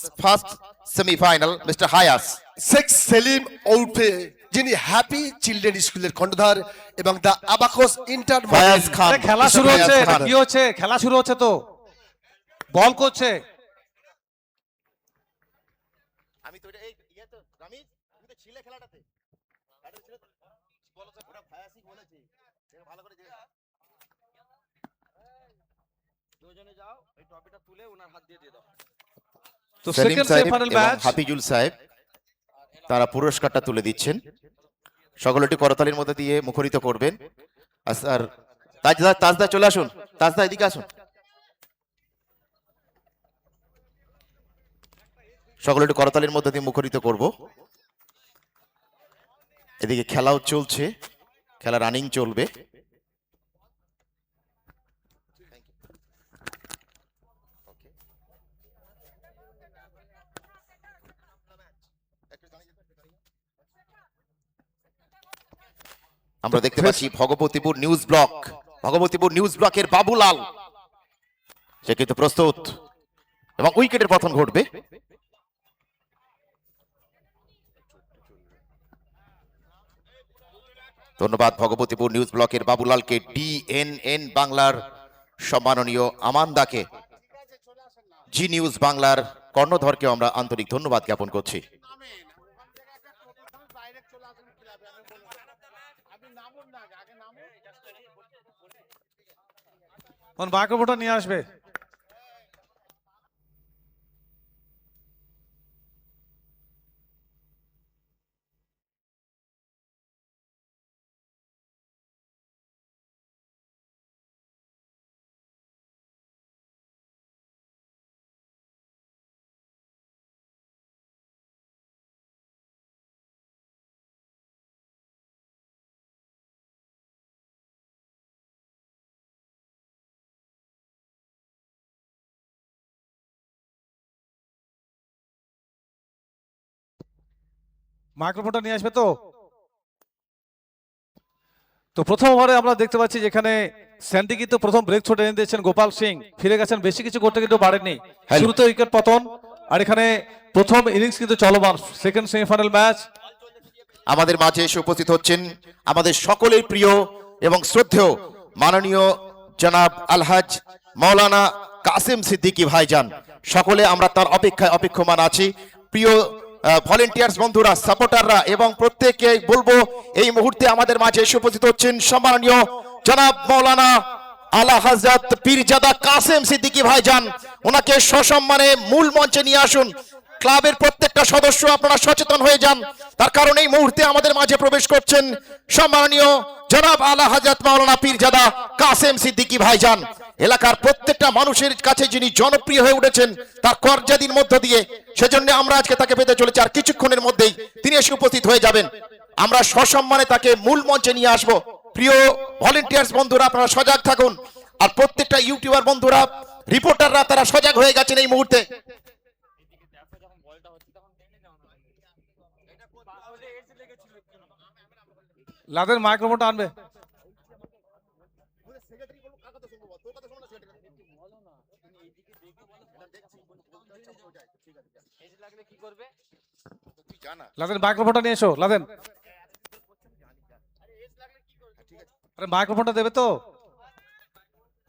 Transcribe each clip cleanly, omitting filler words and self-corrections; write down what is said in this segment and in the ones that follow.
the first semi-final, Mr. Hayas. Sheikh Selim ওরফে যিনি happy children স্কুলের কর্ণধার এবং দ্য আবাকস ইন্টার Fayaz Khan. খেলা Mr. শুরু Fayaz হচ্ছে, Khan. কি হচ্ছে? খেলা শুরু হচ্ছে তো, বল করছে। আমি তো এই ইয়ে তো রামিজ তুমি তো ছিলে খেলাটাতে এটা ছিল বলো তো পুরো ফায়াসই বলেছে দেখো ভালো করে দুজনে যাও এই ট্রফিটা তুলে ওনার হাত দিয়ে দাও। তো সেকেন্ড সেমিফাইনাল ম্যাচ, হাফিজুল সাহেব তারা পুরস্কারটা তুলে দিচ্ছেন, সকলটি করতালির মধ্যে দিয়ে মুখরিত করবেন। আর তাজদা চলে আসুন, তাজদা এদিকে আসুন, সকলটি করতালির মধ্যে দিয়ে মুখরিত করব। এদিকে খেলাও চলছে, খেলা রানিং চলবে। আমরা দেখতে পাচ্ছি ভগবতীপুর নিউজ ব্লকের বাবুলাল, সে কিন্তু প্রস্তুত এবং উইকেটের পতন ঘটবে। ধন্যবাদ ভগবতীপুর নিউজ ব্লকের বাবুলালকে, ডিএনএন বাংলার সম্মাননীয় আমানদাকে, জি নিউজ বাংলার কর্ণধরকে আমরা আন্তরিক ধন্যবাদ জ্ঞাপন করছি। মাইক্রোফোনটা নিয়ে আসবে। মাইক্রোফোনটা নিয়ে আসবে তো। তো প্রথম ওভারে আমরা দেখতে পাচ্ছি যেখানে স্যান্ডি কিন্তু প্রথম ব্রেক ছোটে এনে দিয়েছেন, গোপাল সিং ফিরে গেছেন, বেশি কিছু করতে কিন্তু পারেননি, শুরুতে উইকেট পতন। আর এখানে প্রথম ইনিংস কিন্তু চলমান, সেকেন্ড সেমিফাইনাল ম্যাচ। আমাদের মাঝে এসে উপস্থিত হচ্ছেন আমাদের সকলের প্রিয় এবং শ্রদ্ধেয় মাননীয় জনাব আলহাজ মাওলানা কাসেম সিদ্দিকী ভাইজান। সকলে আমরা তার অপেক্ষায় অপেক্ষমান আছি। প্রিয় ভলেন্টিয়ার্স বন্ধুরা, সাপোর্টাররা এবং প্রত্যেককে বলবো এই মুহূর্তে আমাদের মাঝে এসে উপস্থিত হচ্ছেন সম্মাননীয় জনাব মাওলানা আলা হযরত পীরজাদা কাসেম সিদ্দিকী ভাইজান। ওনাকে সসম্মানে মূল মঞ্চে নিয়ে আসুন। ক্লাবের প্রত্যেকটা সদস্য আপনারা সচেতন হয়ে যান, তার কারণ এই মুহূর্তে আমাদের মাঝে প্রবেশ করছেন সম্মাননীয় জনাব আলা হযরত মাওলানা পীরজাদা কাসেম সিদ্দিকী ভাইজান। এলাকার প্রত্যেকটা মানুষের কাছে যিনি জনপ্রিয় হয়ে উঠেছেন তার কর্যাদির মধ্য দিয়ে, সেজন্য আমরা আজকে তাকে পেতে চলেছি। আর কিছুক্ষণের মধ্যেই তিনি এসে উপস্থিত হয়ে যাবেন। আমরা সসম্মানে তাকে মূল মঞ্চে নিয়ে আসব। প্রিয় ভলেন্টিয়ার্স বন্ধুরা, আপনারা সজাগ থাকুন। আর প্রত্যেকটা ইউটিউবার বন্ধুরা, রিপোর্টাররা, তারা সজাগ হয়ে গেছেন এই মুহূর্তে। লাদেন মাইক্রোফোনটা আনবে। লাদেন মাইক্রোফোনটা নিয়ে এসো। লাদেন, আরে মাইক্রোফোনটা দেবে তো।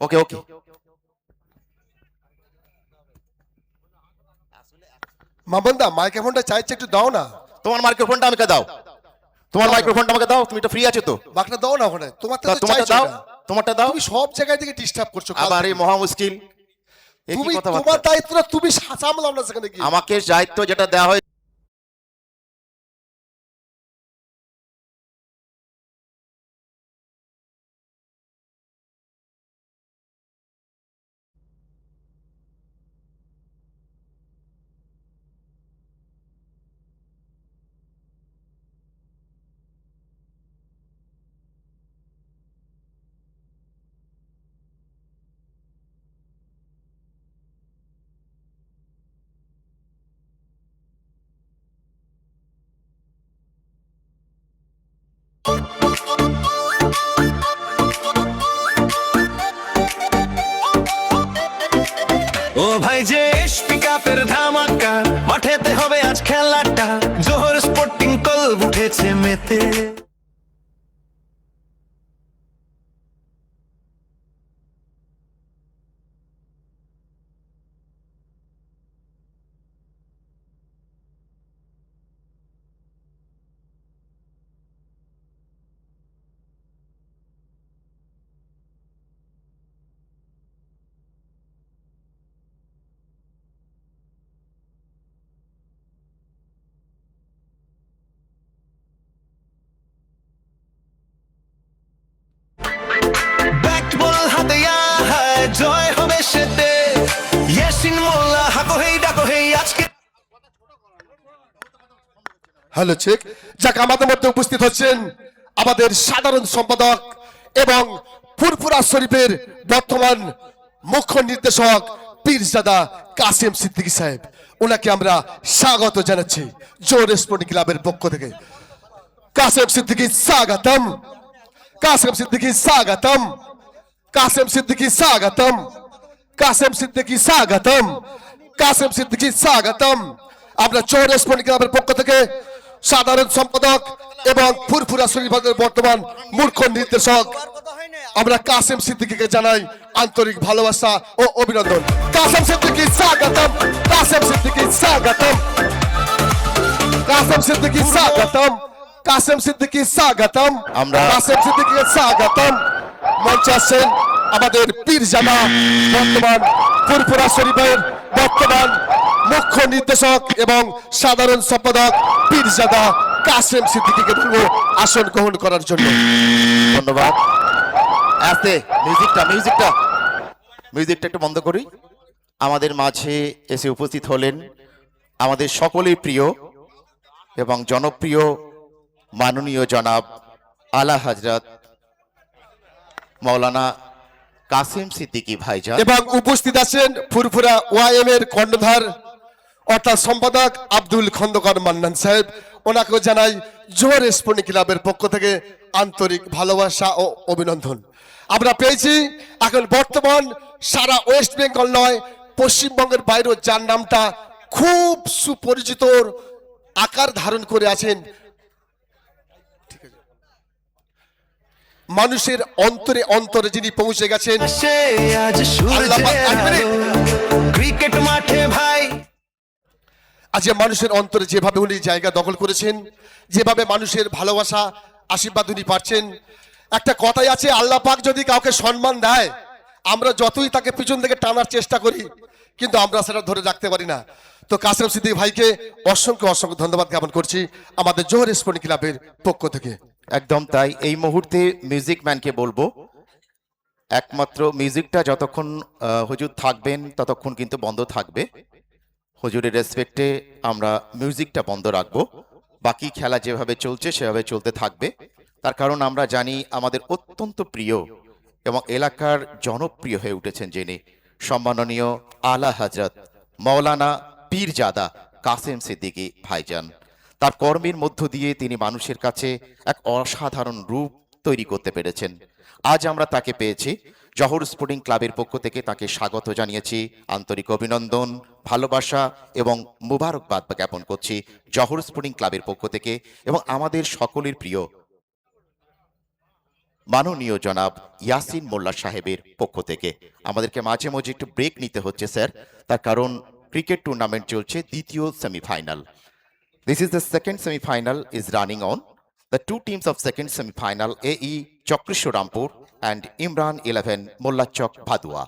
ওকে ওকে, মামনদা মাইক্রোফোনটা চাইছে, একটু দাও না। তোমার মাইক্রোফোনটা আমাকে দাও, তোমার মাইক্রোফোনটা আমাকে দাও, তুমি তো ফ্রি আছো তো। বাকটা দাও না ওখানে, তোমারটা তো তোমারটা চাইছো দাও, না। তোমারটা দাও। তুমি সব জায়গায় থেকে ডিস্টার্ব করছো। আবার এই মহা মুশকিল, তুমি তোমার দায়িত্বটা তুমি সামলাও না সেখানে গিয়ে। আমাকে দায়িত্ব যেটা দেওয়া হয় ও ভাই যে পিকআপের ধামাকা, মাঠেতে হবে আজ খেলাটা, জোহর স্পোর্টিং ক্লাব উঠেছে মেতে। ব্যাট বল হাতে আয়, জয় হবে সেতে। ইয়াসিন মোল্লা হাকো হেই ডাকো হেই আজকে। Hello check. যাক, আমাদের মধ্যে উপস্থিত হচ্ছেন আমাদের সাধারণ সম্পাদক এবং ফুরফুরা শরীফের বর্তমান মুখ্য নির্দেশক পীরজাদা কাসেম সিদ্দিকী সাহেব। ওনাকে আমরা স্বাগত জানাচ্ছি জোহর স্পোর্টিং ক্লাবের পক্ষ থেকে। কাসেম সিদ্দিকী স্বাগতম, কাসেম সিদ্দিকী স্বাগতম, কাসেম সিদ্দিকী স্বাগতম, কাসেম সিদ্দিকী স্বাগতম, কাসেম সিদ্দিকী স্বাগতম। আমরা জোহর স্পোর্টিং ক্লাবের পক্ষ থেকে সাধারণ সম্পাদক এবং ফুরফুরা শরীফের বর্তমান মুখ্য নির্দেশক আমরা কাসেম সিদ্দিকীকে জানাই আন্তরিক ভালোবাসা ও অভিনন্দন। কাসেম সিদ্দিকী স্বাগতম, কাসেম সিদ্দিকী স্বাগতম, কাসেম সিদ্দিকী স্বাগতম, কাসেম সিদ্দিকী স্বাগতম, আমরা- কাসেম সিদ্দিকীকে স্বাগতম। মঞ্চে আসছেন আমাদের পীরজাদা বর্তমান ফুরফুরা শরীফের বর্তমান মুখ্য নির্দেশক এবং সাধারণ সম্পাদক পীরজাদা কাসেম সিদ্দিকীকে বলবো আসন গ্রহণ করার জন্য। ধন্যবাদ। আস্তে মিউজিকটা মিউজিকটা মিউজিকটা একটু বন্ধ করি। আমাদের মাঝে এসে উপস্থিত হলেন আমাদের সকলের প্রিয় এবং জনপ্রিয় মাননীয় জনাব আলা হযরত মাওলানা কাসেম সিদ্দিকী ভাইজান এবং উপস্থিত আছেন ফুরফুরা ওয়াইএম এর কর্ণধার অর্থাৎ সম্পাদক আব্দুল খন্দকার মান্নান সাহেব। ওনাকেও জানাই জোহর স্পোর্টিং ক্লাবের পক্ষ থেকে আন্তরিক ভালোবাসা ও অভিনন্দন। আমরা পেয়েছি এখন বর্তমান সারা ওয়েস্ট বেঙ্গল নয়, পশ্চিমবঙ্গের বাইরেও যার নামটা খুব সুপরিচিত আকার ধারণ করে আছেন, মানুষের অন্তরে অন্তরে যিনি পৌঁছে গেছেন। সে আজ আল্লাহ পাক, এক মিনিট। ক্রিকেট মাঠে ভাই। আজ মানুষের অন্তরে যেভাবে উনি জায়গা দখল করেছেন, যেভাবে মানুষের ভালোবাসা আশীর্বাদ উনি পাচ্ছেন। একটা কথাই আছে, আল্লাহ পাক যদি কাউকে সম্মান দেয়, আমরা যতই তাকে পিছন থেকে টানার চেষ্টা করি কিন্তু আমরা সেটা ধরে রাখতে পারি না। তো কাসেম সিদ্দিকী ভাইকে অসংখ্য অসংখ্য ধন্যবাদ জ্ঞাপন করছি আমাদের জোহর স্পোর্টিং ক্লাবের পক্ষ থেকে। একদম তাই। এই মুহূর্তে মিউজিক ম্যানকে বলবো একমাত্র মিউজিকটা যতক্ষণ হুজুর থাকবেন ততক্ষণ কিন্তু বন্ধ থাকবে। হুজুরের রেসপেক্টে আমরা মিউজিকটা বন্ধ রাখবো, বাকি খেলা যেভাবে চলছে সেভাবে চলতে থাকবে। তার কারণ আমরা জানি আমাদের অত্যন্ত প্রিয় এবং এলাকার জনপ্রিয় হয়ে উঠেছেন যিনি সম্মাননীয় আলা হযরত মাওলানা পীরজাদা কাসেম সিদ্দিকী ভাইজান। তার কর্মের মধ্য দিয়ে তিনি মানুষের কাছে এক অসাধারণ রূপ তৈরি করতে পেরেছেন। আজ আমরা তাকে পেয়েছি। জোহর স্পোর্টিং ক্লাবের পক্ষ থেকে তাকে স্বাগত জানিয়েছি, আন্তরিক অভিনন্দন, ভালোবাসা এবং মুবারকবাদ জ্ঞাপন করছি জোহর স্পোর্টিং ক্লাবের পক্ষ থেকে এবং আমাদের সকলের প্রিয় মাননীয় জনাব ইয়াসিন মোল্লা সাহেবের পক্ষ থেকে। আমাদেরকে মাঝে মাঝে একটু ব্রেক নিতে হচ্ছে স্যার, তার কারণ ক্রিকেট টুর্নামেন্ট চলছে, দ্বিতীয় semifinal. This is the second semi-final is running on. The two teams of second semi-final, AE Chokrisho Rampur and Imran 11 Mollachok Bhadua.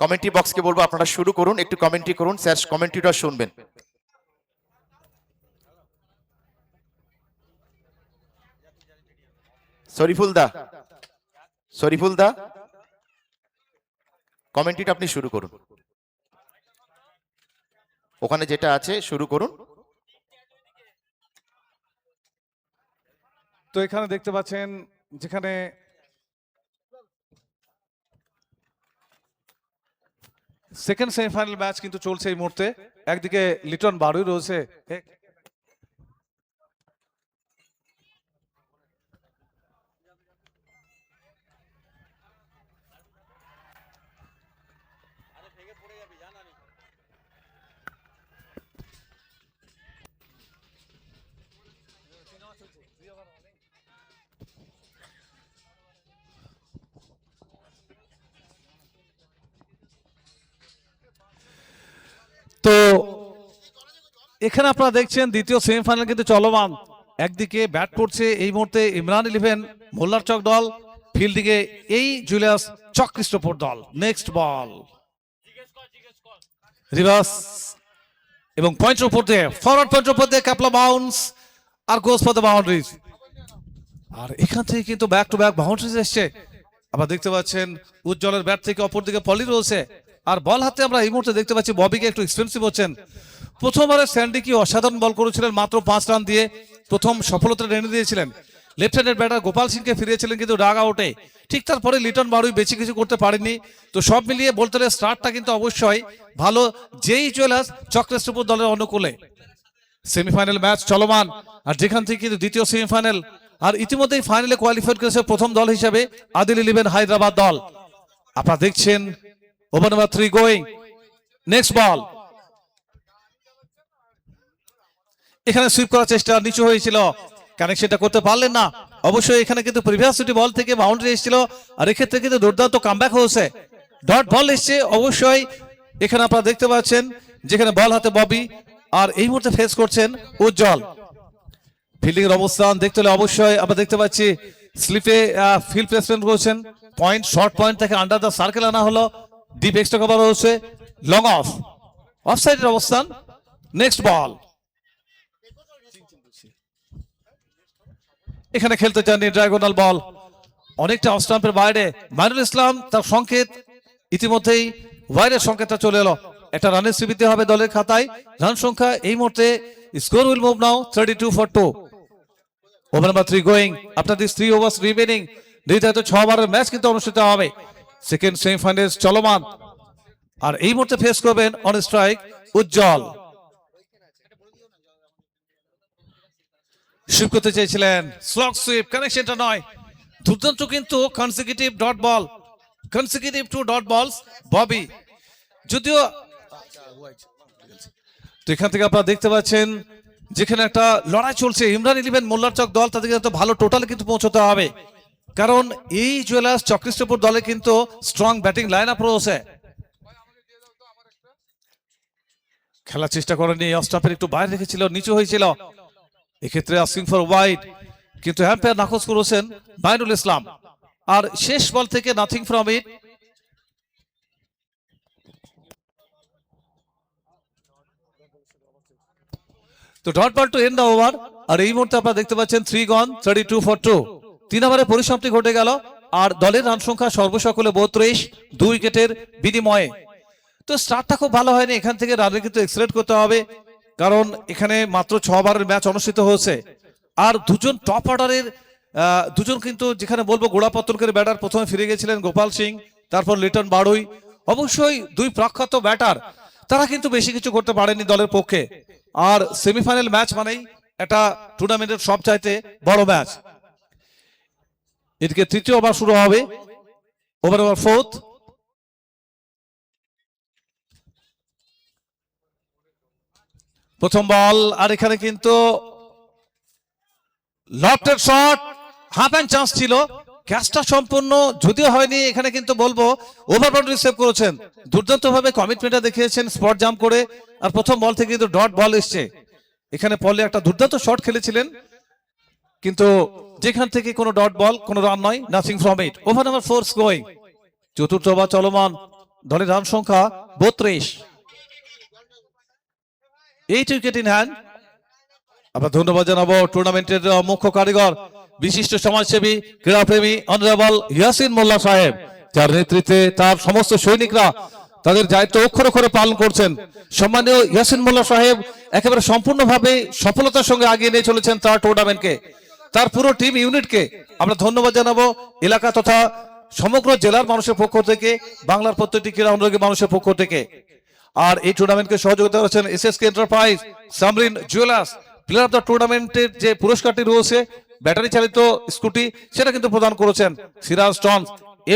Commentary বক্সকে বলবো আপনারা শুরু করুন, একটু কমেন্ট্রি করুন, স্যার কমেন্ট্রিটা শুনবেন। শরীফুল দা কমেন্ট্রিটা আপনি শুরু করুন, ওখানে যেটা আছে শুরু করুন। তো এখানে দেখতে পাচ্ছেন যেখানে সেকেন্ড সেমিফাইনাল ম্যাচ কিন্তু চলছে এই মুহূর্তে। একদিকে লিটন বাড়ুই রয়েছে, তো এখানে আপনারা দেখছেন দ্বিতীয় সেমিফাইনাল কিন্তু চলমান। একদিকে ব্যাট করছে এই মুহূর্তে ইমরান 11 মোল্লার চক দল, ফিল্ডিংয়ে এই জুলিয়াস চক ক্রিস্টোফার দল। নেক্সট বল রিভার্স এবং পয়েন্টের উপর দিয়ে ফরওয়ার্ড পয়েন্টের উপর দিয়ে ক্যাপলা বাউন্স আর গোস ফর দ্য বাউন্ডারিজ। আর এখান থেকে কিন্তু ব্যাক টু ব্যাক বাউন্ডারিজ এসছে। আপনারা দেখতে পাচ্ছেন উজ্জ্বলের ব্যাট থেকে অপর দিকে পলি রয়েছে, আর বল হাতে আমরা এই মুহূর্তে দেখতে পাচ্ছি ববিকে একটু এক্সপেন্সিভ হচ্ছেন। প্রথমবারে স্যান্ডি কি অসাধারণ বল করেছিলেন, মাত্র 5 রান দিয়ে প্রথম সফলতা এনে দিয়েছিলেন। লেফট হ্যান্ডের ব্যাটার গোপাল সিংকে ফিরিয়েছিলেন কিন্তু ডাগ আউটে। ঠিক তারপরে লিটন বাড়ুই বেশি কিছু করতে পারেননি। তো সব মিলিয়ে বলতে হলে স্টার্টটা কিন্তু অবশ্যই ভালো যেই জুয়েলার্স চক্রেস্টপুর দলের অনুকূলে। সেমিফাইনাল ম্যাচ চলমান, আর যেখান থেকে কিন্তু দ্বিতীয় সেমিফাইনাল, আর ইতিমধ্যেই ফাইনালে কোয়ালিফাই করেছে প্রথম দল হিসেবে আদিল 11 হায়দ্রাবাদ দল। আপনারা দেখছেন ওভার নাম্বার 3 গোয়িং। নেক্সট বল, এখানে সুইপ করার চেষ্টা, নিচু হয়েছিল, কানেকশনটা করতে পারলেন না। অবশ্যই এখানে কিন্তু প্রিভিয়াস দুটি বল থেকে বাউন্ডারি এসেছিল, আর এক্ষেত্রে কিন্তু দুর্দান্ত কামব্যাক হয়েছে। ডট বল এসছে অবশ্যই। এখানে আপনারা দেখতে পাচ্ছেন যেখানে বল হাতে ববি, আর এই মুহূর্তে ফেস করছেন উজ্জ্বল। ফিল্ডিং এর অবস্থান দেখতে হলে অবশ্যই আমরা দেখতে পাচ্ছি স্লিপে ফিল্ড প্লেসমেন্ট করেছেন, পয়েন্ট শর্ট পয়েন্ট থেকে আন্ডার দ্য সার্কেল আনা হলো, ডিপ এক্সট্রা কভার হচ্ছে, লং অফ সাইডের অবস্থান। নেক্সট বল, এখানে খেলতে চাননি, ডায়াগোনাল বল অনেকটা অফ স্টাম্পের বাইরে। মাইনুল ইসলাম তার সংকেত ইতিমধ্যেই বাইরের সংকেতটা চলে এলো। একটা রানের স্বীকৃতি হবে দলের খাতায়। রান সংখ্যা এই মুহূর্তে score will move now 32 for 2। Over number 3 going. আপনাদের 3 ওভার্স রিমেনিং। নির্ধারিত 6 ওভারের ম্যাচ কিন্তু অনুষ্ঠিত হবে। সেকেন্ড সেমিফাইনাল চলমান, আর এই মুহূর্তে ফেস করবেন অন স্ট্রাইক উজ্জ্বল। সুইপ করতে চেয়েছিলেন, স্লগ সুইপ, কানেকশনটা নয়। দুর্দান্ত কিন্তু consecutive dot ball, consecutive 2 dot বলস ববি। যদিও তো এখান থেকে আপনারা দেখতে পাচ্ছেন যেখানে একটা লড়াই চলছে। ইমরান 11 মোল্লার চক দল, তাদেরকে তো ভালো টোটালে কিন্তু পৌঁছতে হবে, কারণ এই জুয়েলার্স চক্রিষ্টপুর দলে কিন্তু স্ট্রং ব্যাটিং লাইন আপ রয়েছে। খেলার চেষ্টা করেনি, অফ স্টাম্পের একটু বাইরে রেখেছিল, নিচু হয়েছিল। এক্ষেত্রে আস্কিং ফর ওয়াইড, কিন্তু হ্যাম্পায়ার নাকচ করেছেন মাইনুল ইসলাম। আর শেষ বল থেকে নাথিং ফ্রম ইট। তো dot ball to end the over, আর এই মুহূর্তে আপনারা দেখতে পাচ্ছেন 3 গন 32 for 2। 3 ওভারে পরিসমাপ্তি ঘটে গেল, আর দলের রান সংখ্যা সর্বসকলে 32, 2 উইকেটের বিনিময়ে। তো স্টার্টটা খুব ভালো হয়নি, এখান থেকে রানে কিন্তু এক্সেলেট করতে হবে, কারণ এখানে মাত্র 6 ওভারের ম্যাচ অনুষ্ঠিত হয়েছে। আর দুজন টপ অর্ডারের দুজন কিন্তু যেখানে বলবো গোড়াপত্তনকের ব্যাটার প্রথমে ফিরে গেছিলেন গোপাল সিং, তারপর লিটন বাড়ুই। অবশ্যই 2 প্রখ্যাত ব্যাটার, তারা কিন্তু বেশি কিছু করতে পারেনি দলের পক্ষে। আর সেমিফাইনাল ম্যাচ মানেই একটা টুর্নামেন্টের সবচাইতে বড় ম্যাচ। এদিকে তৃতীয় ওভার শুরু হবে, ওভার নাম্বার 4। প্রথম বল, আর এখানে কিন্তু lofted shot, half and chance ছিল, ক্যাচটা সম্পূর্ণ যদিও হয়নি। এখানে কিন্তু বলবো ওভার বাউন্ডারি সেভ করেছেন, দুর্দান্ত ভাবে কমিটমেন্টটা দেখিয়েছেন স্পট জাম্প করে। আর প্রথম বল থেকে কিন্তু ডট বল এসছে। এখানে পলে একটা দুর্দান্ত শট খেলেছিলেন, কিন্তু যেখান থেকে কোনো ডট বল, কোনো রান নয়, nothing from it. Over number 4 going. চতুর্থ ওভার চলমান, দলের রান সংখ্যা 32। 8 উইকেট ইন হ্যান্ড। আমরা ধন্যবাদ জানাবো টুর্নামেন্টের মুখ্য কারিগর, বিশিষ্ট সমাজসেবী, ক্রীড়াপ্রেমী অনারেবল ইয়াসিন মোল্লা সাহেব, যার নেতৃত্বে তার সমস্ত সৈনিকরা তাদের দায়িত্ব অক্ষরে অক্ষরে পালন করছেন। সম্মানীয় ইয়াসিন মোল্লা সাহেব একেবারে সম্পূর্ণভাবে সফলতার সঙ্গে আগিয়ে নিয়ে চলেছেন তার টুর্নামেন্টকে, তার পুরো টিম ইউনিটকে আমরা ধন্যবাদ জানাবো এলাকা তথা সমগ্র জেলার মানুষের পক্ষ থেকে, বাংলার প্রত্যেকটি ক্রীড়া অনুরাগী মানুষের পক্ষ থেকে। আর এই টুর্নামেন্টকে সহযোগিতা করেছেন SSK enterprise, Samreen jewellers. Player of the টুর্নামেন্টের যে পুরস্কারটি রয়েছে ব্যাটারি চালিত স্কুটি, সেটা কিন্তু প্রদান করেছেন সিরাজ টন,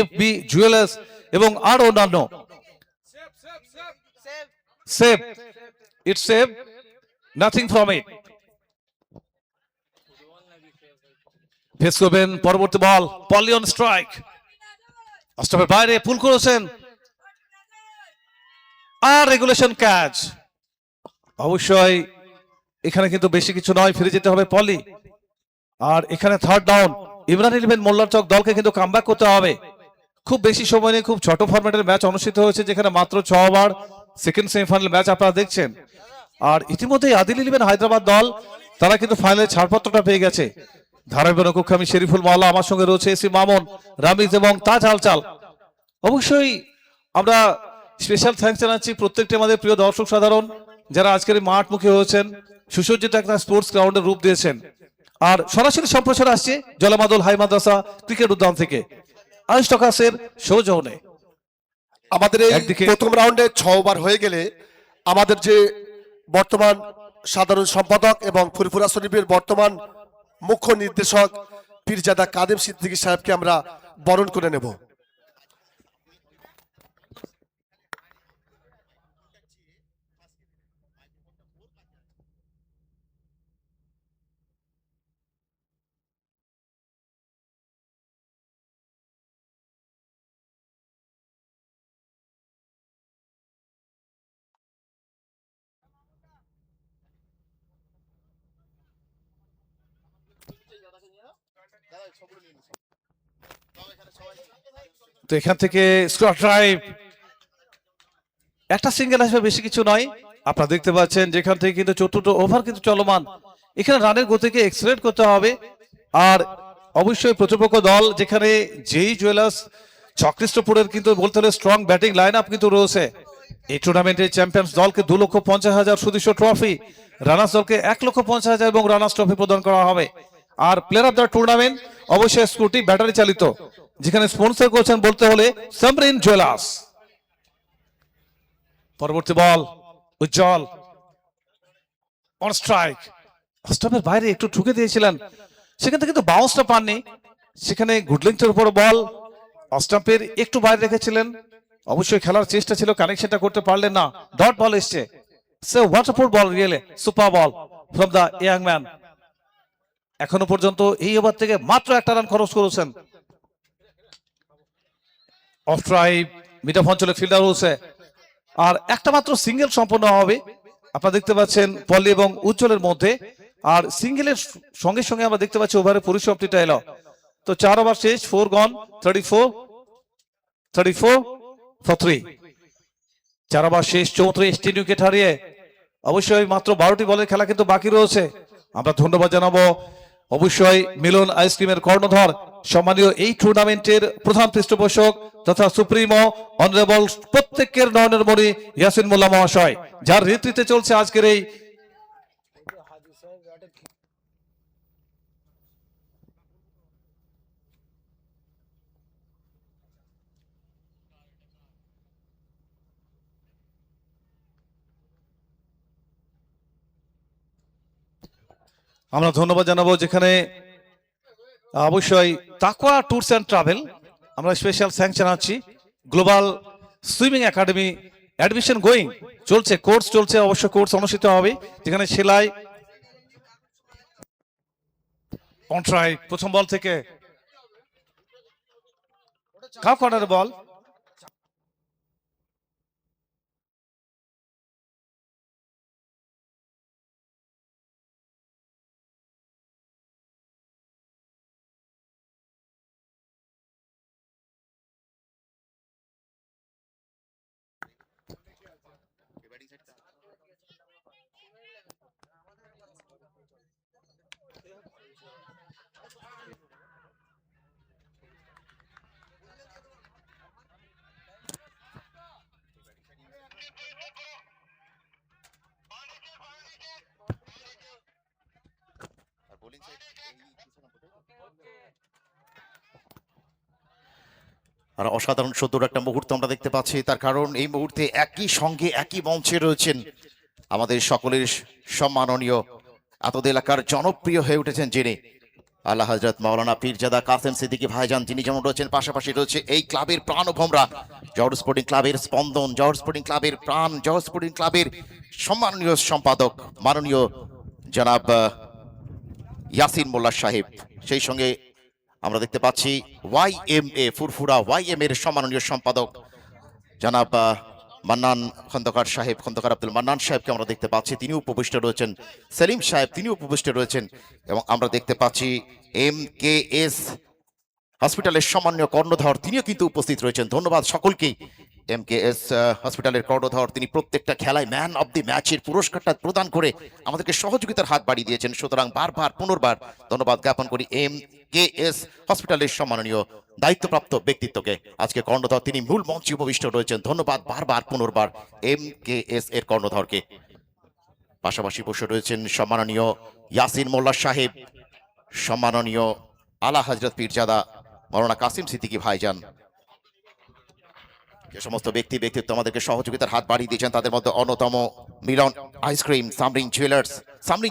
এফবি জুয়েলার্স এবং আর অন্যান্য। Save it save nothing from it. Face করবেন পরবর্তী বল, পলিয়ন স্ট্রাইক, অস্ট্রেলিয়ার বাইরে পুল করেছেন আর রেগুলেশন ক্যাচ। অবশ্যই এখানে কিন্তু বেশি কিছু নয়, ফিরে যেতে হবে পলি। আর এখানে থার্ড ডাউন, ইমরান ইলেভেন মোল্লারচক দলকে কিন্তু কামব্যাক করতে হবে। খুব বেশি সময় নেই, খুব ছোট ফরম্যাটের ম্যাচ অনুষ্ঠিত হয়েছে, যেখানে মাত্র 6 ওভার সেকেন্ড সেমিফাইনাল ম্যাচ আপনারা দেখছেন। আর ইতিমধ্যে আদিল ইলেভেন হায়দ্রাবাদ দল তারা কিন্তু ফাইনালে ছাড়পত্রটা পেয়ে গেছে। ধারাবাহিক কক্ষে আমি শরীফুল মাওলা, আমার সঙ্গে রয়েছে এসি মামুন, রামিজ এবং তাজ হালচাল। অবশ্যই আমরা স্পেশাল থ্যাঙ্কস জানাচ্ছি প্রত্যেকটি আমাদের প্রিয় দর্শক সাধারণ যারা আজকের মাঠ মুখী হয়েছেন, সুসজ্জিত একটা স্পোর্টস গ্রাউন্ডের রূপ দিয়েছেন। আর সরাসরি সম্প্রচার আসছে জলামাদল হাই মাদ্রাসা ক্রিকেট উদ্যান থেকে আইস্টকাসের সৌজন্যে। আমাদের এই প্রথম রাউন্ডে 6 ওভার হয়ে গেলে আমাদের যে বর্তমান সাধারণ সম্পাদক এবং ফুরফুরা শরীফের বর্তমান মুখ্য নির্দেশক পীরজাদা কাদেম সিদ্দিকী সাহেবকে আমরা বরণ করে নেব। তো এখান থেকে স্কোয়ার ড্রাইভ, একটা সিঙ্গেল আসবে, বেশি কিছু নয়। আপনারা দেখতে পাচ্ছেন যেখান থেকে কিন্তু চতুর্থ ওভার কিন্তু চলমান। এখানে রানের গতিকে এক্সেলেন্ট করতে হবে। আর অবশ্যই প্রতিপক্ষ দল যেখানে যেই জুয়েলার্স চক্রিষ্টপুরের কিন্তু বলতে হলে স্ট্রং ব্যাটিং লাইন আপ কিন্তু রয়েছে। এই টুর্নামেন্টের চ্যাম্পিয়ন্স দলকে 2,50,000 সুদৃশ্য ট্রফি, রানার্স দলকে 1,50,000 এবং রানার্স ট্রফি প্রদান করা হবে। আর প্লেয়ার অফ দ্য টুর্নামেন্ট অবশ্যই স্কুটি ব্যাটারি চালিত, যেখানে স্পন্সর করছেন বলতে হলে সামরিন জুয়েলার্স। পরবর্তী বল উজ্জ্বল অন স্ট্রাইক, স্টাম্পের বাইরে একটু ঠুকে দিয়েছিলেন, সেখান থেকে কিন্তু বাউন্সটা পাননি। সেখানে গুডলিংটের উপর বল স্টাম্পের একটু বাইরে রেখেছিলেন, অবশ্যই খেলার চেষ্টা ছিল, কানেকশনটা করতে পারলেন না। ডট বল এসছে, so wonderful ball, really super ball from the young man. এখনো পর্যন্ত এই ওভার থেকে মাত্র একটা রান খরচ করেছেন। অফ ড্রাইভ, মিড অফ অঞ্চলে ফিল্ডার রয়েছে, আর একটা মাত্র সিঙ্গেল সম্পন্ন হবে। আপনারা দেখতে পাচ্ছেন পল্লী এবং উজ্জ্বলের মধ্যে, আর সিঙ্গেলের সঙ্গে সঙ্গে আমরা দেখতে পাচ্ছি ওভারের পরিসমাপ্তিটা এলো। তো 4 ওভার শেষ, 4 গন, 34 ফর 3। 4 ওভার শেষ, 34, 3 উইকেট হারিয়ে। অবশ্যই মাত্র 12টি বলের খেলা কিন্তু বাকি রয়েছে। আমরা ধন্যবাদ জানাবো অবশ্যই মিলন আইসক্রিমের কর্ণধর, সম্মানীয় এই টুর্নামেন্টের প্রধান পৃষ্ঠপোষক তথা সুপ্রিমো অনারেবল প্রত্যেকের নয়নের মণি ইয়াসিন মোল্লা মহাশয়, যার নেতৃত্বে চলছে আজকের এই আমরা ধন্যবাদ জানাবো যেখানে অবশ্যই তাকওয়া ট্যুরস অ্যান্ড ট্রাভেল আমরা স্পেশাল থ্যাঙ্কস জানাচ্ছি। Global swimming academy admission going চলছে, কোর্স চলছে, অবশ্য কোর্স অনুষ্ঠিত হবে, যেখানে সেলাই অন ট্রাই। প্রথম বল থেকে কাপ কর্নারের বল, আর অসাধারণ সুন্দর একটা মুহূর্ত আমরা দেখতে পাচ্ছি, তার কারণ এই মুহূর্তে একই সঙ্গে একই মঞ্চে রয়েছেন আমাদের সকলের সম্মাননীয় এতদ এলাকার জনপ্রিয় হয়ে উঠেছেন যিনি আল্লাহ হযরত মাওলানা পীরজাদা কাসেম সিদ্দিকী ভাইজান, যিনি যেমন রয়েছেন পাশাপাশি রয়েছে এই ক্লাবের প্রাণভোমরা, জহর স্পোর্টিং ক্লাবের স্পন্দন, জহর স্পোর্টিং ক্লাবের প্রাণ, জহর স্পোর্টিং ক্লাবের সম্মাননীয় সম্পাদক মাননীয় জনাব ইয়াসিন মোল্লা সাহেব। সেই সঙ্গে আমরা দেখতে পাচ্ছি YMA ফুরফুরা YM এর সম্মাননীয় সম্পাদক জনাব মান্নান খন্দকার সাহেব, খন্দকার আব্দুল মান্নান সাহেবকে আমরা দেখতে পাচ্ছি, তিনি উপবিষ্ট রয়েছেন। সেলিম সাহেব তিনি উপবিষ্ট রয়েছেন এবং আমরা দেখতে পাচ্ছি MKS হসপিটালের সম্মানীয় কর্ণধার তিনিও কিন্তু উপস্থিত রয়েছেন। ধন্যবাদ সকলকেই। MKS হসপিটালের কর্ণধার তিনি প্রত্যেকটা খেলায় ম্যান অব দি ম্যাচের পুরস্কারটা প্রদান করে আমাদেরকে সহযোগিতার হাত বাড়িয়ে দিয়েছেন। সুতরাং বারবার পুনর্বার ধন্যবাদ জ্ঞাপন করি MKS হসপিটালের সম্মাননীয় দায়িত্বপ্রাপ্ত ব্যক্তিত্বকে। আজকে কর্ণধার তিনি মূল মঞ্চে উপবিষ্ট রয়েছেন। ধন্যবাদ বারবার পুনর্বার MKS এর কর্ণধারকে। পাশাপাশি বসে রয়েছেন সম্মাননীয় ইয়াসিন মোল্লা সাহেব, সম্মাননীয় আলা হযরত পীরজাদা মাওলানা কাসেম সিদ্দিকী ভাইজান। যে সমস্ত ব্যক্তিত্ব আমাদেরকে সহযোগিতার হাত বাড়িয়ে দিয়েছেন তাদের মধ্যে অন্যতম মিলন আইসক্রিম সামরিন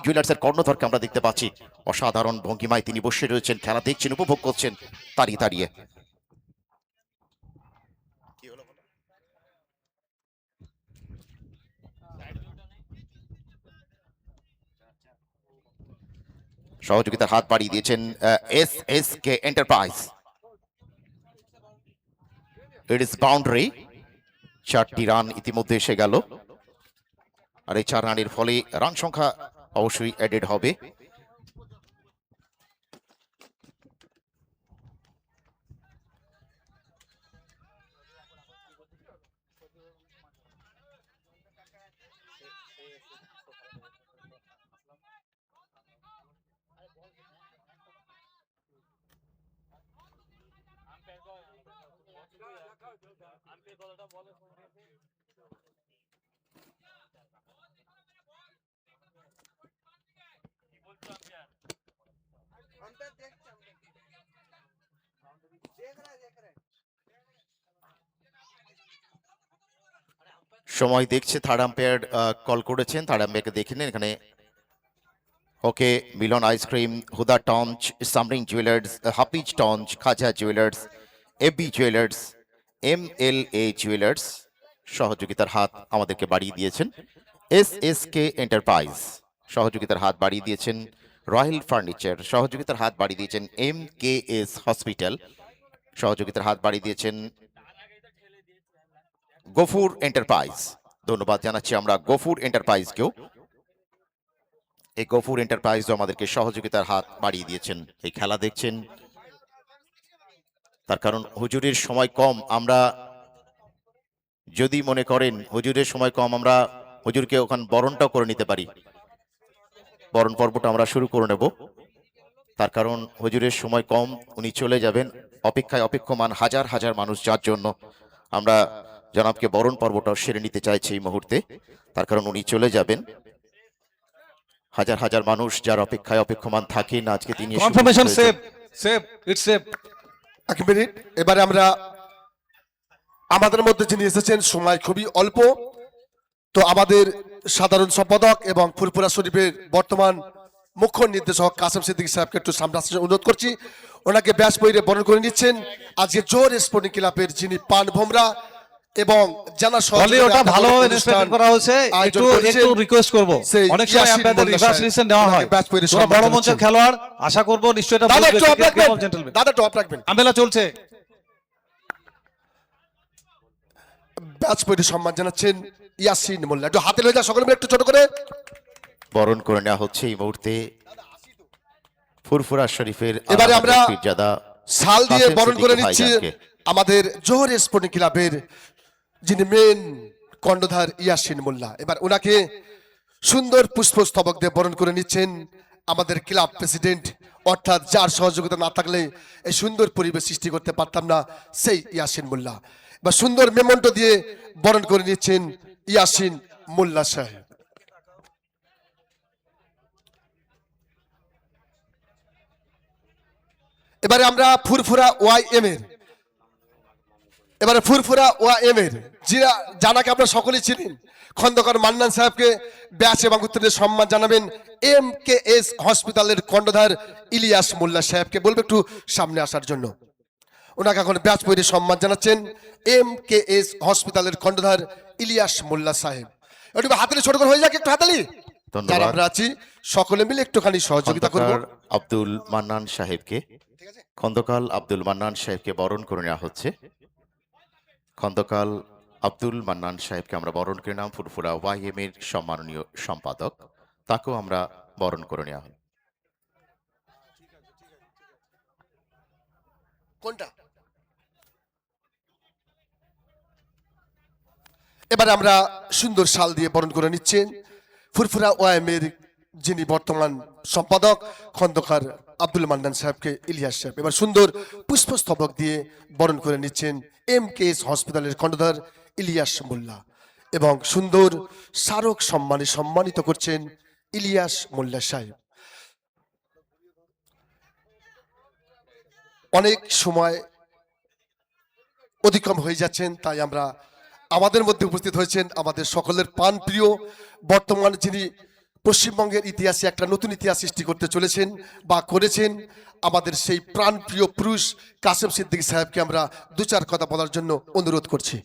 জুয়েলার্সের কর্ণধারকে আমরা দেখতে পাচ্ছি। অসাধারণ ভঙ্গিমায় তিনি বসে রয়েছেন, খেলা দেখছেন, উপভোগ করছেন দাঁড়িয়ে দাঁড়িয়ে। সহযোগিতার হাত বাড়িয়ে দিয়েছেন SSK enterprise. It is boundary, 4টি রান ইতিমধ্যে এসে গেল আর এই 4 রানের ফলে রান সংখ্যা অবশ্যই অ্যাডেড হবে। সময় দেখছে, থার্ড আম্পায়ার কল করেছেন, থার্ড আম্পায়ারকে দেখে নেন এখানে। ওকে, মিলন আইসক্রিম, হুদা টঞ্চ, সামরিন জুয়েলার্স, হাফিজ টঞ্চ, Khaja Jewellers, AB Jewellers, MLA Jewellers সহযোগিতার হাত আমাদেরকে বাড়িয়ে দিয়েছেন। SSK এন্টারপ্রাইজ সহযোগিতার হাত বাড়িয়ে দিয়েছেন। রয়্যাল ফার্নিচার সহযোগিতার হাত বাড়িয়ে দিয়েছেন। MKS হসপিটাল সহযোগিতার হাত বাড়িয়ে দিয়েছেন। গফুর এন্টারপ্রাইজ, ধন্যবাদ জানাচ্ছি আমরা গফুর এন্টারপ্রাইজকেও। এই গফুর এন্টারপ্রাইজও আমাদেরকে সহযোগিতার হাত বাড়িয়ে দিয়েছেন। এই খেলা দেখছেন, তার কারণ হুজুরের সময় কম। আমরা যদি মনে করেন হুজুরের সময় কম, আমরা হুজুরকে ওখানে বরণটাও করে নিতে পারি। বরণ পর্বটা আমরা শুরু করে নেব, তার কারণ হুজুরের সময় কম, উনি চলে যাবেন। অপেক্ষায় অপেক্ষমান হাজার হাজার মানুষ, যার জন্য আমরা জনাবকে বরণ পর্বটাও সেরে নিতে চাইছি এই মুহূর্তে, তার কারণ উনি চলে যাবেন। হাজার হাজার মানুষ যার অপেক্ষায় অপেক্ষমান থাকেন আজকে তিনি কনফার্মেশন সেভ ইটস সেভ। এক মিনিট, এবারে আমরা আমাদের মধ্যে যিনি এসেছেন, সময় খুবই অল্প, তো আমাদের সাধারণ সম্পাদক এবং ফুরফুরা শরীফের বর্তমান মুখ্য নির্দেশক কাসেম সিদ্দিকী সাহেবকে একটু সামনে আসতে অনুরোধ করছি। ওনাকে ব্যাস বইরে বরণ করে নিচ্ছেন আজকে জোহর স্পোর্টিং ক্লাবের যিনি পান ভোমরা এবং জানা ওটা ভালোভাবে রেসপেক্ট করা হয়েছে। একটু রিকোয়েস্ট করব, অনেক সময় আপনাদের রিভার্স ডিসিশন নেওয়া হয়, তোমরা বড় মঞ্চের খেলোয়াড়, আশা করব নিশ্চয়ই এটা দাদা টপ রাখবেন, দাদা টপ রাখবেন। আমেলা চলছে। ব্যাচ বইরে সম্মান জানাচ্ছেন ইয়াসিন মোল্লা। একটু হাতে লয়ে যা সকলে মিলে একটু ছোট করে বরণ করে নেওয়া হচ্ছে এই মুহূর্তে ফুরফুরা শরীফের। এবারে আমরা পীরজাদা শাল দিয়ে বরণ করে নিচ্ছি আমাদের জোহর স্পোর্টিং ক্লাবের যিনি মেন কর্ণধার ইয়াসিন মোল্লা। এবার ওনাকে সুন্দর পুষ্পস্তবক দিয়ে বরণ করে নিচ্ছেন আমাদের ক্লাব প্রেসিডেন্ট, অর্থাৎ যার সহযোগিতা না থাকলে এই সুন্দর পরিবেশ সৃষ্টি করতে পারতাম না, সেই ইয়াসিন মোল্লা। বা সুন্দর মেমন্টো দিয়ে বরণ করে নিচ্ছেন ইয়াসিন মোল্লা সাহেব। এবারে আমরা ফুরফুরা YM এর এবারে ফুরফুরা ওয়া এম এর জানাকে আপনারা সকলেই চিনেন, খন্দকার মান্নান সাহেবকে ব্যাচ এবং উত্তরের সম্মান জানাবেন। MKS হসপিটালের কর্ণধার ইলিয়াস মোল্লা সাহেবকে বলবো একটু সামনে আসার জন্য। ওনাকে এখন ব্যাচ পরে সম্মান জানাচ্ছেন MKS হসপিটালের কর্ণধার ইলিয়াস মোল্লা সাহেব। একটু হাতালি ছোট করে হয়ে যাক, একটু হাতালি। ধন্যবাদ। যারা আমরা আছি সকলে মিলে একটুখানি সহযোগিতা করব। খন্দকার আব্দুল মান্নান সাহেবকে, খন্দকার আব্দুল মান্নান সাহেবকে বরণ করে নেওয়া হচ্ছে। খন্দকার আব্দুল মান্নান সাহেবকে আমরা বরণ করে নাম ফুরফুরা YM এর সম্মাননীয় সম্পাদক, তাকেও আমরা বরণ করে নেওয়া হল। কোনটা? এবারে আমরা সুন্দর শাল দিয়ে বরণ করে নিচ্ছেন ফুরফুরা ওয়াইএম এর যিনি বর্তমান সম্পাদক খন্দকার আব্দুল মান্নান সাহেবকে ইলিয়াস সাহেব এবার সুন্দর পুষ্পস্তবক দিয়ে বরণ করে নিচ্ছেন MKS হসপিটালের কর্ণধার ইলিয়াস মোল্লা এবং সুন্দর স্মারক সম্মানে সম্মানিত করছেন ইলিয়াস মোল্লা সাহেব। অনেক সময় অতিক্রম হয়ে যাচ্ছেন, তাই আমরা আমাদের মধ্যে উপস্থিত হয়েছেন আমাদের সকলের প্রাণপ্রিয় বর্তমান যিনি পশ্চিমবঙ্গের ইতিহাসে একটা নতুন ইতিহাস সৃষ্টি করতে চলেছেন বা করেছেন, আমাদের সেই প্রাণপ্রিয় পুরুষ কাসেম সিদ্দিকী সাহেবকে আমরা দু চার কথা বলার জন্য অনুরোধ করছি।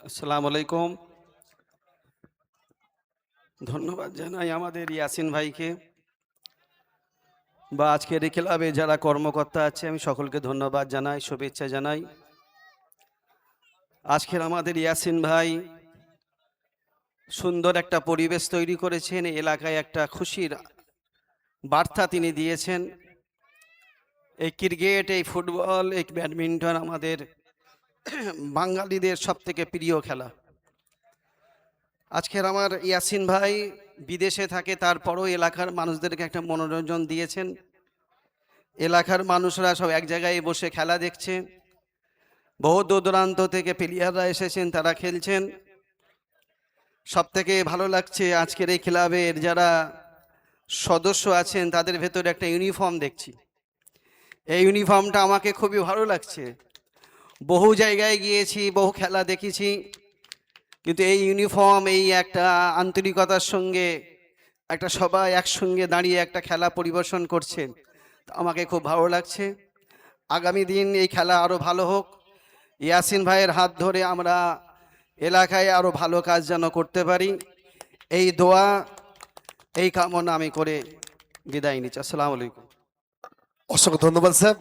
আসসালামু আলাইকুম। ধন্যবাদ জানাই আমাদের ইয়াসিন ভাইকে বা আজকের এই ক্লাবে যারা কর্মকর্তা আছে আমি সকলকে ধন্যবাদ জানাই, শুভেচ্ছা জানাই। আজকের আমাদের ইয়াসিন ভাই সুন্দর একটা পরিবেশ তৈরি করেছেন, এলাকায় একটা খুশির বার্তা তিনি দিয়েছেন। এই ক্রিকেট, এই ফুটবল, এই ব্যাডমিন্টন আমাদের বাঙালিদের সব থেকে প্রিয় খেলা। আজকের আমার ইয়াসিন ভাই বিদেশে থাকে, তারপরও এলাকার মানুষদেরকে একটা মনোরঞ্জন দিয়েছেন। এলাকার মানুষরা সব এক জায়গায় বসে খেলা দেখছে, বহু দূর দূরান্ত থেকে প্লেয়াররা এসেছেন, তারা খেলছেন। সব থেকে ভালো লাগছে আজকের এই ক্লাবের যারা সদস্য আছেন তাদের ভেতরে একটা ইউনিফর্ম দেখছি। এই ইউনিফর্মটা আমাকে খুবই ভালো লাগছে। বহু জায়গায় গিয়েছি, বহু খেলা দেখেছি, কিন্তু এই ইউনিফর্ম, এই একটা আন্তরিকতার সঙ্গে একটা সবাই একসঙ্গে দাঁড়িয়ে একটা খেলা পরিবেশন করছেন, আমাকে খুব ভালো লাগছে। আগামী দিন এই খেলা আরও ভালো হোক। ইয়াসিন ভাইয়ের হাত ধরে আমরা এলাকায় আরও ভালো কাজ যেন করতে পারি, এই দোয়া, এই কামনা আমি করে বিদায় নিচ্ছি। আসসালামু আলাইকুম। অসংখ্য ধন্যবাদ স্যার।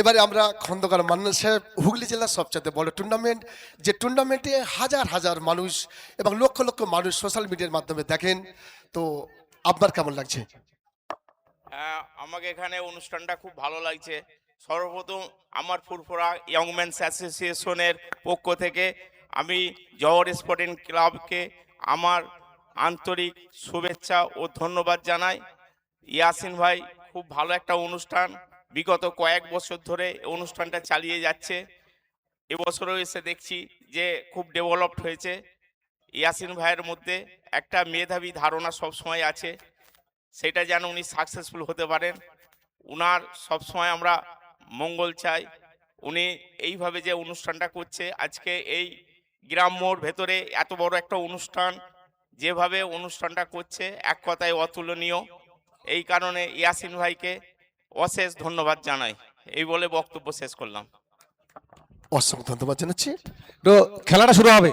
এবারে আমরা খন্দকার মান্নান সাহেব, হুগলি জেলার সবচেয়ে বড় টুর্নামেন্ট, যে টুর্নামেন্টে হাজার হাজার মানুষ এবং লক্ষ লক্ষ মানুষ সোশ্যাল মিডিয়ার মাধ্যমে দেখেন, তো আপনার কেমন লাগছে? আমাকে এখানে অনুষ্ঠানটা খুব ভালো লাগছে। সর্বপ্রথম আমার ফুরফুরা ইয়ংম্যানস অ্যাসোসিয়েশনের পক্ষ থেকে আমি জওহর স্পোর্টিং ক্লাবকে আমার আন্তরিক শুভেচ্ছা ও ধন্যবাদ জানাই। ইয়াসিন ভাই খুব ভালো একটা অনুষ্ঠান, বিগত কয়েক বছর ধরে অনুষ্ঠানটা চালিয়ে যাচ্ছে। এবছরও এসে দেখছি যে খুব ডেভেলপড হয়েছে। ইয়াসিন ভাইয়ের মধ্যে একটা মেধাবী ধারণা সবসময় আছে, সেটা যেন উনি সাকসেসফুল হতে পারেন। উনার সবসময় আমরা মঙ্গল চাই। উনি এইভাবে যে অনুষ্ঠানটা করছে আজকে এই গ্রাম্যর ভেতরে এত বড় একটা অনুষ্ঠান, যেভাবে অনুষ্ঠানটা করছে এক কথায় অতুলনীয়। এই কারণে ইয়াসিন ভাইকে অশেষ ধন্যবাদ জানাই। এই বলে বক্তব্য শেষ করলাম। অসংখ্য ধন্যবাদ জানাচ্ছি। তো খেলাটা শুরু হবে।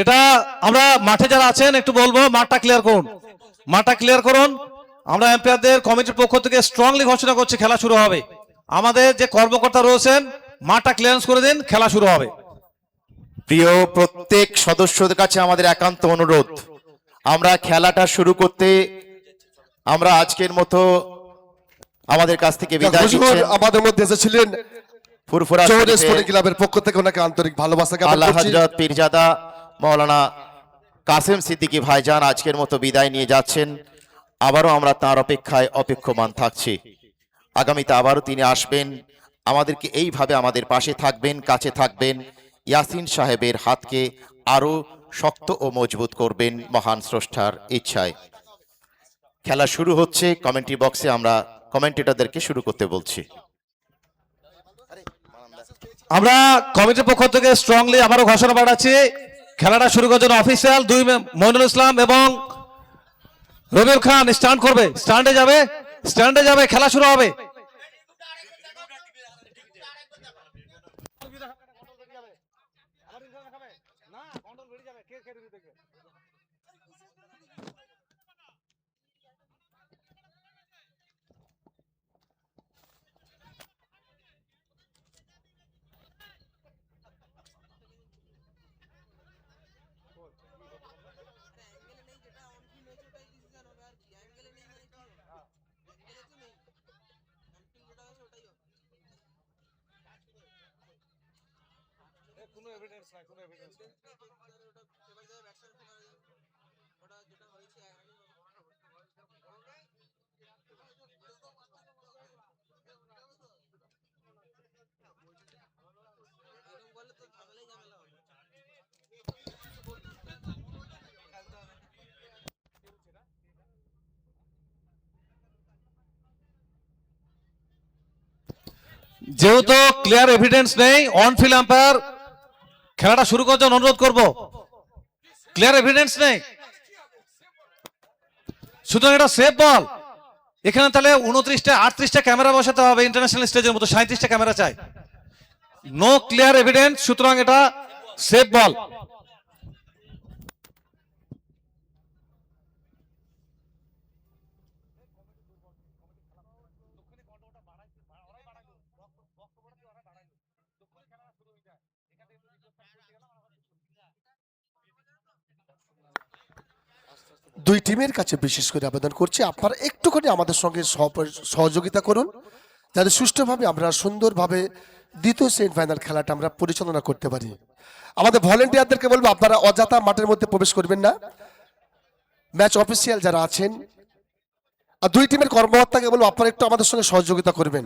এটা আমরা মাঠে যারা আছেন একটু বলবো মাঠটা ক্লিয়ার করুন, মাঠটা ক্লিয়ার করুন। আমরা এম্পায়ারদের কমিটির পক্ষ থেকে স্ট্রংলি ঘোষণা করছি খেলা শুরু হবে। আমাদের যে কর্মকর্তা রয়েছেন মাঠটা ক্লিয়ারেন্স করে দিন, খেলা শুরু হবে। প্রিয় প্রত্যেক সদস্যদের কাছে আমাদের একান্ত অনুরোধ, আমরা খেলাটা শুরু করতে আমরা আজকের মতো আমাদের কাছ থেকে বিদায় হুজুর নিচ্ছেন। আমাদের মধ্যে এসেছিলেন ফুরফুরা জওহর শরীফের স্পোর্টিং ক্লাবের পক্ষ থেকে ওনাকে আন্তরিক ভালোবাসা জ্ঞাপন আল্লাহ করছি। হযরত পীরজাদা মাওলানা কাসেম সিদ্দিকী ভাইজান আজকের মতো বিদায় নিয়ে যাচ্ছেন। আবারও আমরা তার অপেক্ষায় অপেক্ষমান থাকছি। আগামীতে আবারও তিনি আসবেন, আমাদেরকে এইভাবে আমাদের পাশে থাকবেন, কাছে থাকবেন। ইয়াসিন সাহেবের হাতকে আরো শক্ত ও মজবুত করবেন মহান স্রষ্টার ইচ্ছায়। খেলা শুরু হচ্ছে। কমেন্ট্রি বক্সে আমরা কমেন্টেটরদেরকে শুরু করতে বলছি। আমরা কমিটির পক্ষ থেকে স্ট্রংলি আবারও ঘোষণা পাঠাচ্ছি, খেলাটা শুরু করার জন্য অফিসিয়াল মইনুল ইসলাম এবং রবিউল খান স্ট্যান্ড করবে, স্ট্যান্ডে যাবে, খেলা শুরু হবে। যেহেতু ক্লিয়ার এভিডেন্স নেই, অন ফিল্ড আম্পায়ার খেলাটা শুরু করার জন্য অনুরোধ করব। ক্লিয়ার এভিডেন্স নেই, সুতরাং এটা সেফ বল। এখানে তাহলে 29টা 38টা ক্যামেরা বসাতে হবে, ইন্টারন্যাশনাল স্টেজের মতো 37টা ক্যামেরা চাই। নো ক্লিয়ার এভিডেন্স, সুতরাং এটা সেফ বল। দুই টিমের কাছে বিশেষ করে আবেদন করছি, আপনারা একটুখানি আমাদের সঙ্গে সহযোগিতা করুন, যাতে সুষ্ঠুভাবে আমরা সুন্দরভাবে দ্বিতীয় সেমিফাইনাল খেলাটা আমরা পরিচালনা করতে পারি। আমাদের ভলেন্টিয়ারদেরকে বলবো আপনারা অযথা মাঠের মধ্যে প্রবেশ করবেন না, ম্যাচ অফিসিয়াল যারা আছেন আর দুই টিমের কর্মকর্তাকে বলবো আপনারা একটু আমাদের সঙ্গে সহযোগিতা করবেন।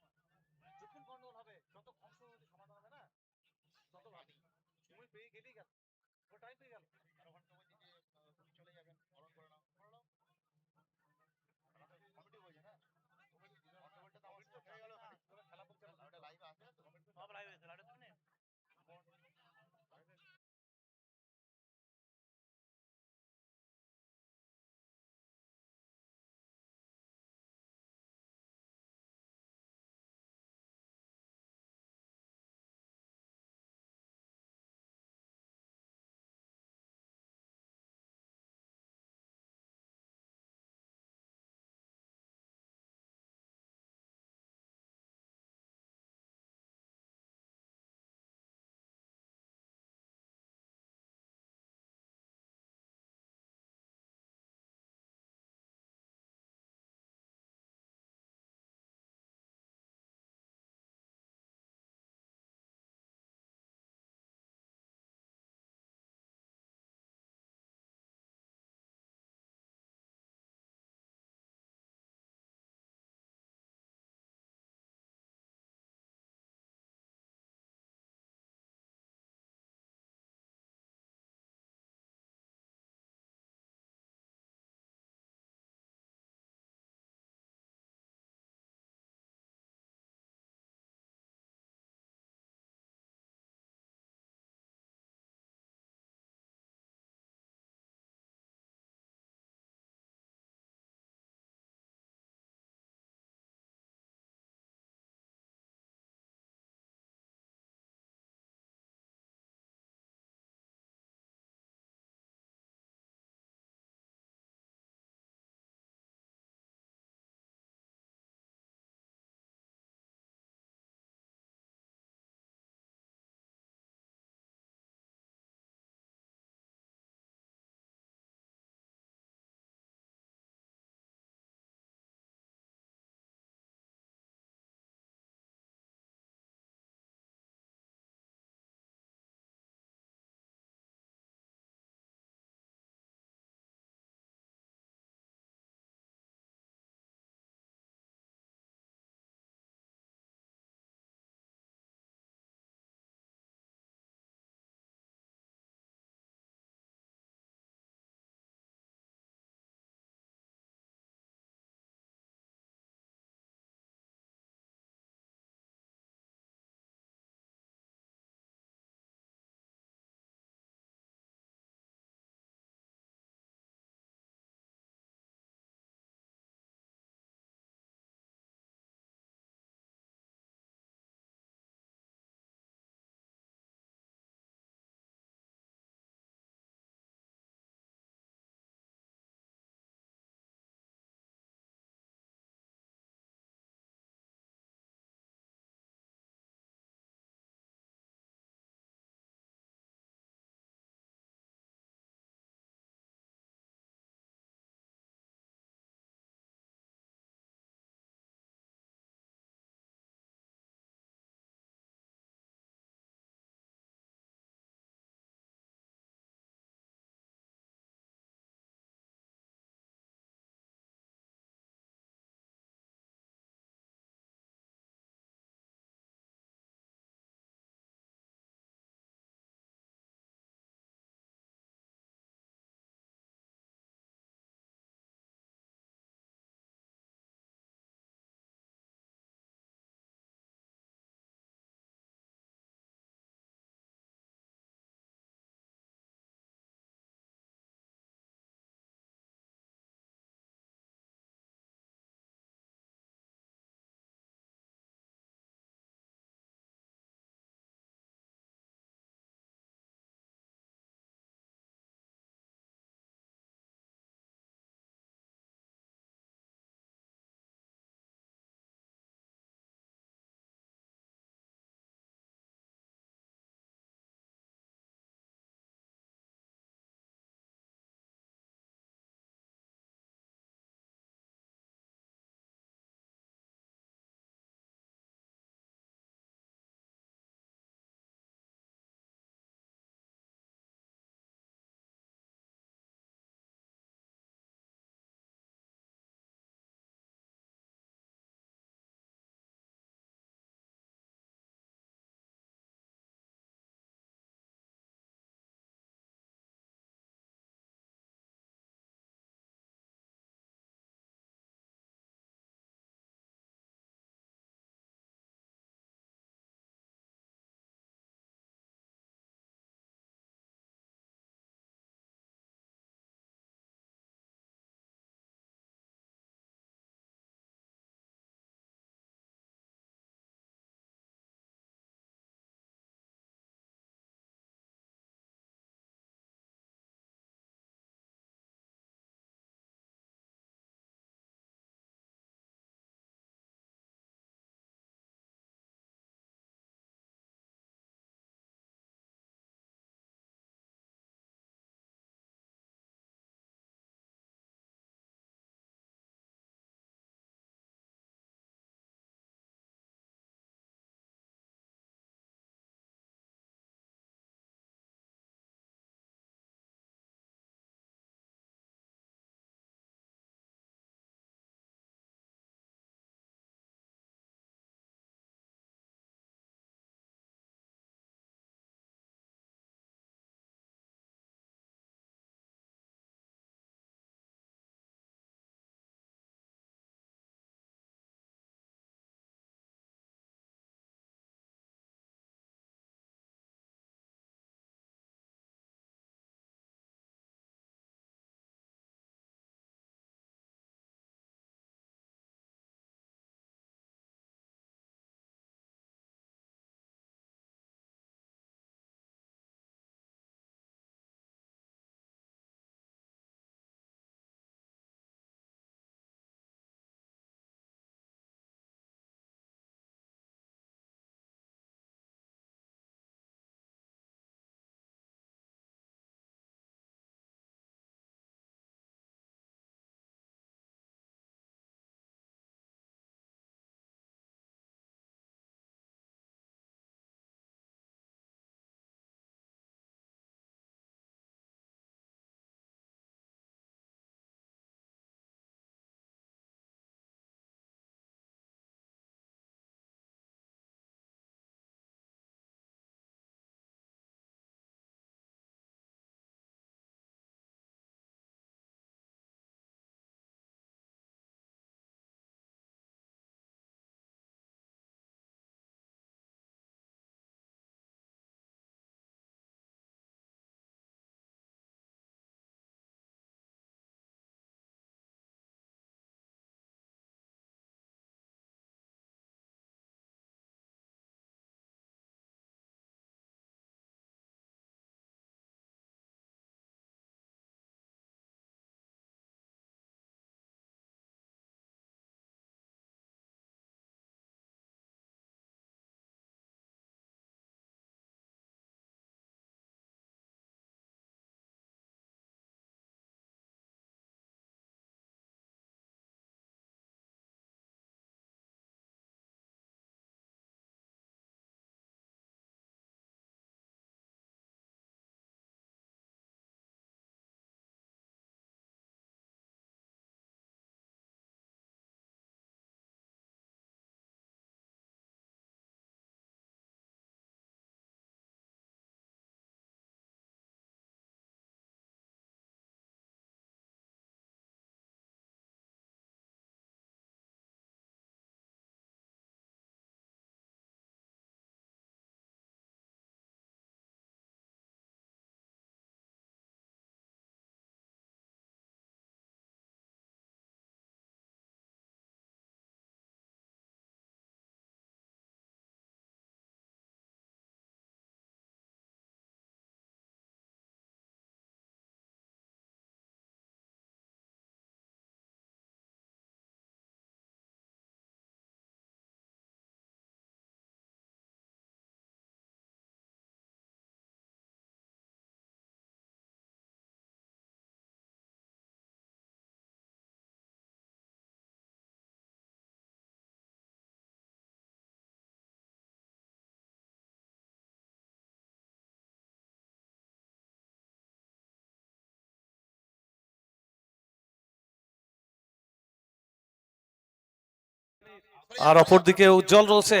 আর অপরদিকে উজ্জ্বল রয়েছে।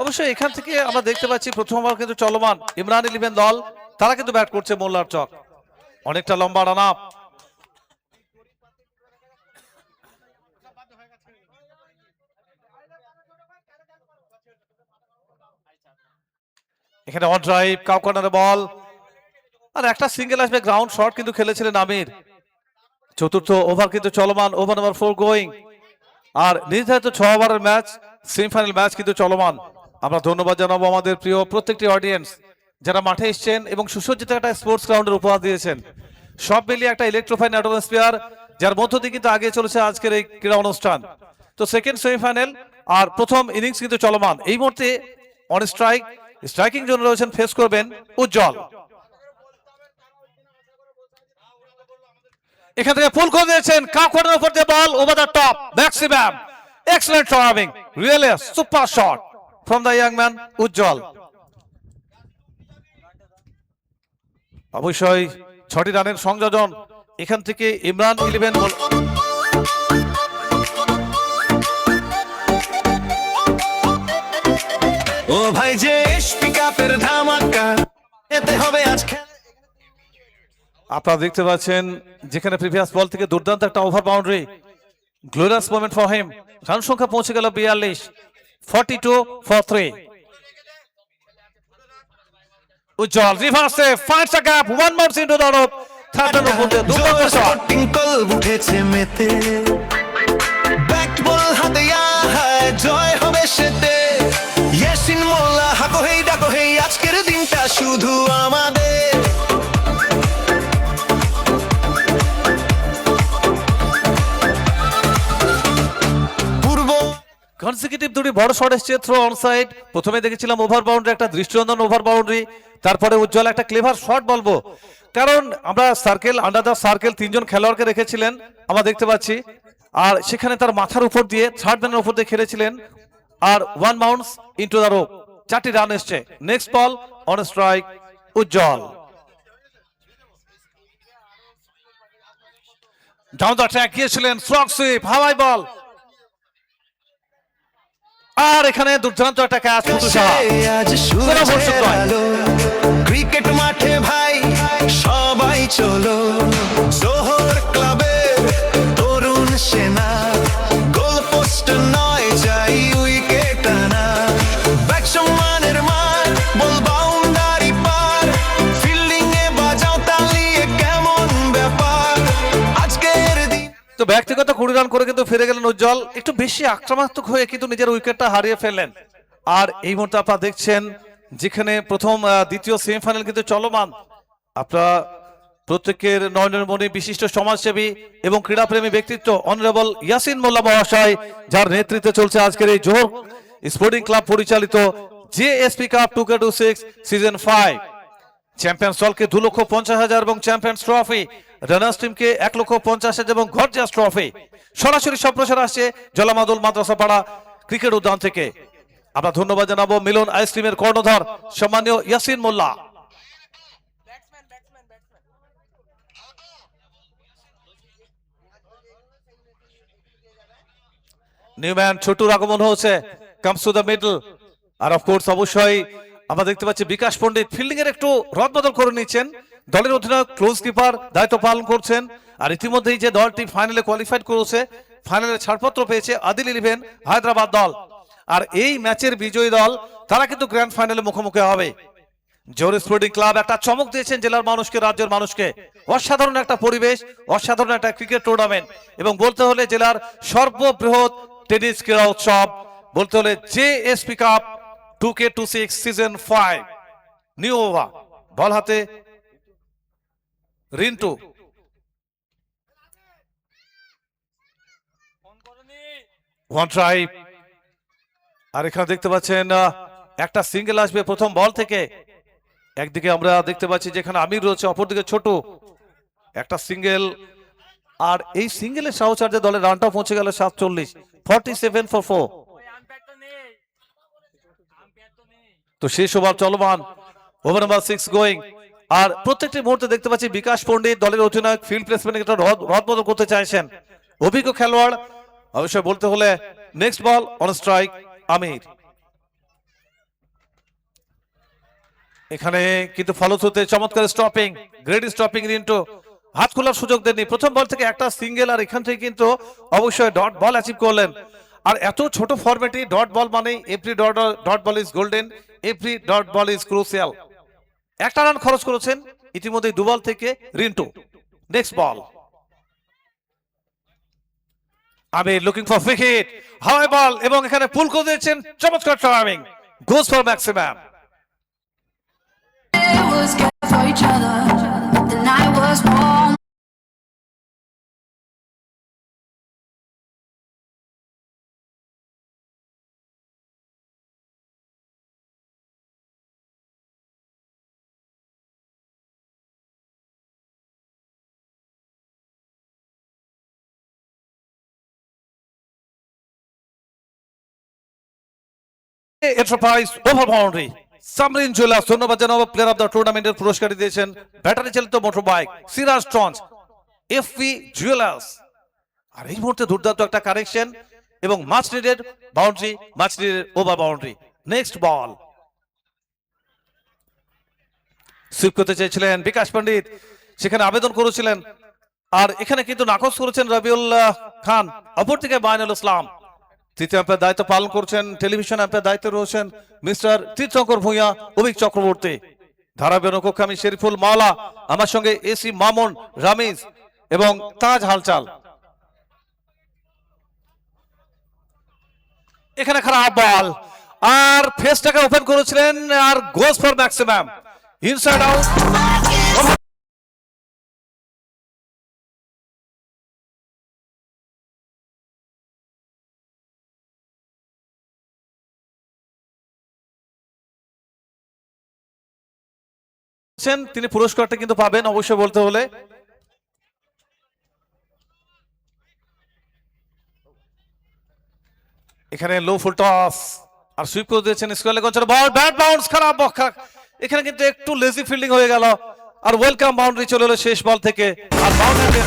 অবশ্যই এখান থেকে আমরা দেখতে পাচ্ছি প্রথম ওভার কিন্তু চলমান। ইমরান 11 দল তারা কিন্তু ব্যাট করছে মোল্লার চক, অনেকটা লম্বা রান আপ। এখানে অন ড্রাইভ, কাউ কর্নারে বল, আর একটা সিঙ্গেল আসবে, গ্রাউন্ড শট কিন্তু খেলেছিলেন আমির। চতুর্থ ওভার কিন্তু চলমান, ওভার নাম্বার 4 গোয়িং। আর নির্ধারিত 6 ওভারের ম্যাচ, সেমিফাইনাল ম্যাচ কিন্তু চলমান। আমরা ধন্যবাদ জানাবো আমাদের প্রিয় প্রত্যেকটি অডিয়েন্স যারা মাঠে এসেছেন এবং সুসজ্জিত একটা স্পোর্টস গ্রাউন্ডের উপহার দিয়েছেন। সব মিলিয়ে একটা ইলেকট্রোফাইন অ্যাটমসফিয়ার, যার মধ্য দিয়ে কিন্তু আগে চলেছে আজকের এই ক্রীড়া অনুষ্ঠান। তো সেকেন্ড সেমিফাইনাল আর প্রথম ইনিংস কিন্তু চলমান। এই মুহূর্তে অন স্ট্রাইকিং জোনে রয়েছেন, ফেস করবেন উজ্জ্বল। এখান থেকে পুল করে দিয়েছেন, কাকড়ের উপর দিয়ে ball over the top, maximum excellent driving, really super shot from the young man Ujjwal. অবশ্যই 6টি রানের সংযোজন এখান থেকে ইমরান 11 বল। ও ভাই যে পিকআপের ধামাকা এতে হবে আজ আপনারা দেখতে পাচ্ছেন যেখানে প্রিভিয়াস বল থেকে দুর্দান্ত একটা over boundary, glorious moment for him. Run সংখ্যা পৌঁছে গেল 42, 42 for 3। উজ্জ্বল রিভার্সে fights a gap, one bounce into the rope, third রানের উপর দিয়ে দুর্দান্ত শট। টিঙ্কল উঠেছে মেতে, ব্যাট বল হাতে জয় হবে সেতে। ইয়াসিন মোল্লা হাকো হেই ডাকো হেই, আজকের দিনটা শুধু আমাদের। পূর্ব কনসিকিউটিভ দুটি বড় শট এসেছে থ্রো অনসাইড। প্রথমে দেখেছিলাম ওভার বাউন্ডারি, একটা দৃষ্টিনন্দন ওভার বাউন্ডারি, তারপরে উজ্জ্বল একটা ক্লেভার শট বলবো, কারণ আমরা সার্কেল, আন্ডার দ্য সার্কেল 3 জন খেলোয়াড়কে রেখেছিলেন আমরা দেখতে পাচ্ছি, আর সেখানে তার মাথার উপর দিয়ে থার্ড ম্যানের উপর দিয়ে খেলেছিলেন, আর one bounce into the rope, 4টি রান এসছে। Next ball on strike Ujjwal, down the track গিয়েছিলেন, স্ট্রক সুইপ, হাওয়াই বল, আর এখানে দুর্দান্ত একটা ক্যাচ ফুটু সাহা। আজ সূর্যের আলো, ক্রিকেট মাঠে ভাই সবাই চলো, জোহর ক্লাবের তরুণ সেনা, গোল পোস্ট নয় যাই উইকেট আনা, ব্যাটসম্যানের মার বল বাউন্ডারি পার, ফিল্ডিং এ বাজাও তালিয়ে কেমন ব্যাপার আজকের দিন। তো ব্যক্তিগত 20 রান করে কিন্তু ফিরে গেলেন উজ্জ্বল, একটু বেশি আক্রমণাত্মক হয়ে কিন্তু নিজের উইকেটটা হারিয়ে ফেললেন। আর এই মুহূর্তে আপনারা দেখছেন যেখানে প্রথম দ্বিতীয় সেমিফাইনাল কিন্তু চলমান। আপনারা প্রত্যেকের নয়নের মনে বিশিষ্ট সমাজসেবী এবং ক্রীড়াপ্রেমী ব্যক্তিত্ব অনারেবল ইয়াসিন মোল্লা মহাশয়, যার নেতৃত্বে চলছে আজকের এই জোহর স্পোর্টিং ক্লাব পরিচালিত JSP cup 2K26 season 5। Champions দলকে 2,50,000 এবং চ্যাম্পিয়ন্স ট্রফি, রানার্স টিমকে 1,50,000 এবং গর্জিয়াস ট্রফি। সরাসরি সম্প্রচার আসছে জলামাদুল মাদ্রাসাপাড়া ক্রিকেট উদ্যান থেকে। আমরা ধন্যবাদ জানাবো মিলন আইসক্রিমের কর্ণধার সম্মানীয় ইয়াসিন মোল্লা। নিউম্যান ছোটুর আগমন হয়েছে, কামস টু দ্য মিডল। আর অফকোর্স অবশ্যই আমরা দেখতে পাচ্ছি বিকাশ পণ্ডিত ফিল্ডিং এর একটু রদবদল করে নিচ্ছেন, দলের অধিনায়ক ক্লোজ কিপার দায়িত্ব পালন করছেন। আর ইতিমধ্যেই যে দলটি ফাইনালে কোয়ালিফাইড করেছে, ফাইনালে ছাড়পত্র পেয়েছে আদিল 11 হায়দ্রাবাদ দল। আর এই ম্যাচের বিজয়ী দল তারা কিন্তু গ্র্যান্ড ফাইনালে মুখোমুখি হবে। জোহর স্পোর্টিং ক্লাব একটা চমক দিয়েছেন জেলার মানুষকে, রাজ্যের মানুষকে। অসাধারণ একটা পরিবেশ, অসাধারণ একটা ক্রিকেট টুর্নামেন্ট, এবং বলতে হলে জেলার সর্ববৃহৎ টেনিস ক্রীড়া উৎসব, বলতে হলে JSP cup 2K26 season 5। New over, ball হাতে রিন্টু, ওয়ান ট্রাই। আর এখানে দেখতে পাচ্ছেন একটা সিঙ্গেল আসবে প্রথম বল থেকে। একদিকে আমরা দেখতে পাচ্ছি যেখানে আমির রয়েছে, অপরদিকে ছোট একটা সিঙ্গেল, আর এই সিঙ্গেলের সাহচর্যে দলের রানটা পৌঁছে গেল 47, 47 for 4। তো শেষ ওভার চলমান, ওভার নাম্বার 6 গোয়িং। আর প্রত্যেকটি মুহূর্তে দেখতে পাচ্ছি বিকাশ পণ্ডিত দলের অধিনায়ক ফিল্ড প্লেসমেন্ট একটা রদবদল করতে চাইছেন। অভিজ্ঞ খেলোয়াড়, অবশ্যই বলতে হলে নেক্সট বল অন স্ট্রাইক আমির। এখানে কিন্তু ফলশ্রুতিতে চমৎকার স্টপিং, গ্রেট স্টপিং রিন্টু, হাত খোলার সুযোগ দেননি। প্রথম বল থেকে একটা সিঙ্গেল, আর এখান থেকে কিন্তু অবশ্যই ডট বল অ্যাচিভ করলেন। আর এত ছোট ফরম্যাটে ডট বল মানে every dot ball is golden, every dot ball is crucial. একটা রান খরচ করেছেন ইতিমধ্যে দু বল থেকে Rintu. Next ball Amir looking for free hit, high ball, এবং এখানে পুল করে দিয়েছেন, চমৎকার timing, goes for maximum. was good for each other. The night was warm. Enterprise over boundary, Samrin jewellers ধন্যবাদ জানাবো প্লেয়ার অফ দ্য টুর্নামেন্টের পুরস্কার দিয়েছেন ব্যাটারি চালিত মোটর বাইক সিরাজ ট্রঞ্চ এফপি জুয়েলার্স। আর এই মুহূর্তে দুর্দান্ত একটা কারেকশন এবং much needed boundary, much needed over boundary. Next ball sweep করতে চেয়েছিলেন বিকাশ পণ্ডিত, সেখানে আবেদন করেছিলেন, আর এখানে কিন্তু নাকচ করেছেন রবিউল খান। অপরদিকে বাইনুল ইসলাম তৃতীয় আম্পায়ার দায়িত্ব পালন করছেন, টেলিভিশন আম্পায়ার দায়িত্বে রয়েছেন মিস্টার তীর্থঙ্কর ভূঁইয়া, অভিক চক্রবর্তী। ধারাবাহিক কক্ষে আমি শরীফুল মাওলা, আমার সঙ্গে এসি মামুন, রামিজ এবং তাজ হালচাল। এখানে খারাপ বল, আর ফেসটাকে ওপেন করেছিলেন, আর goes for maximum, inside out. তিনি পুরস্কারটা কিন্তু পাবেন অবশ্যই বলতে হলে। এখানে লো ফুল টস, আর সুইপ করে দিয়েছেন স্কোয়ার গঞ্চের বল, ব্যাট বাউন্স, খারাপ বক্কা। এখানে কিন্তু একটু লেজি ফিল্ডিং হয়ে গেল, আর ওয়েলকাম বাউন্ডারি চলে এলো শেষ বল থেকে, আর বাউন্ডারি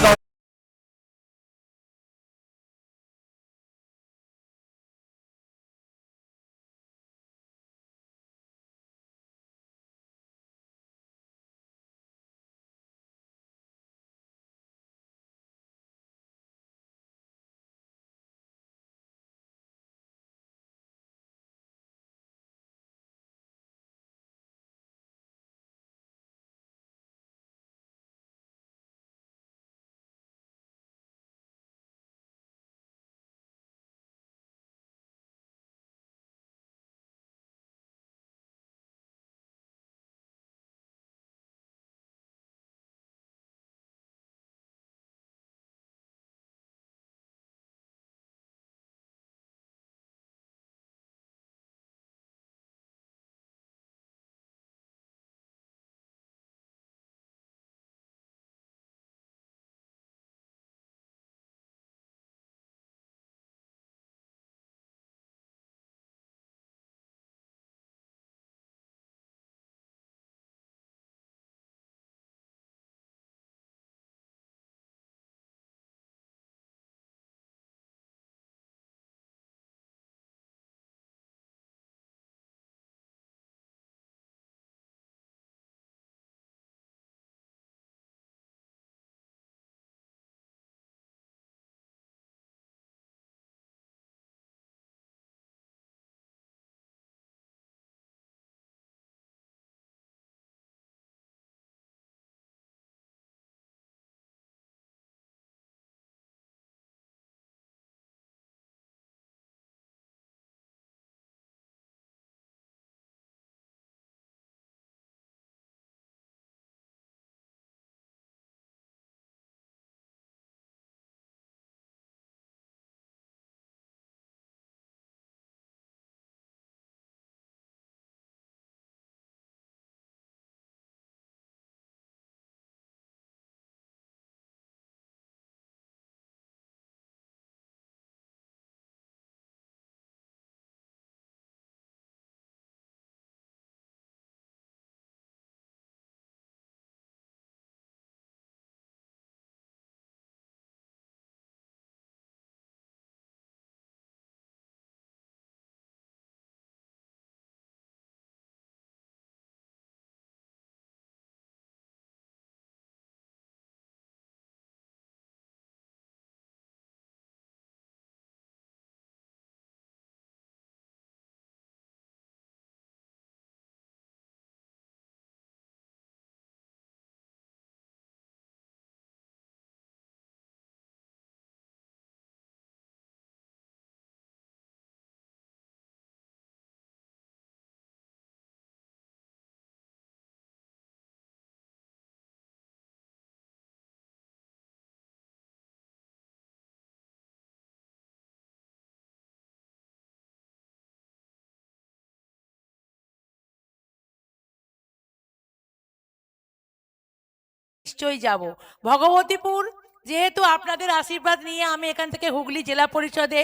নিশ্চয়ই যাব। ভগবতীপুর যেহেতু আপনাদের আশীর্বাদ নিয়ে আমি এখান থেকে হুগলি জেলা পরিষদে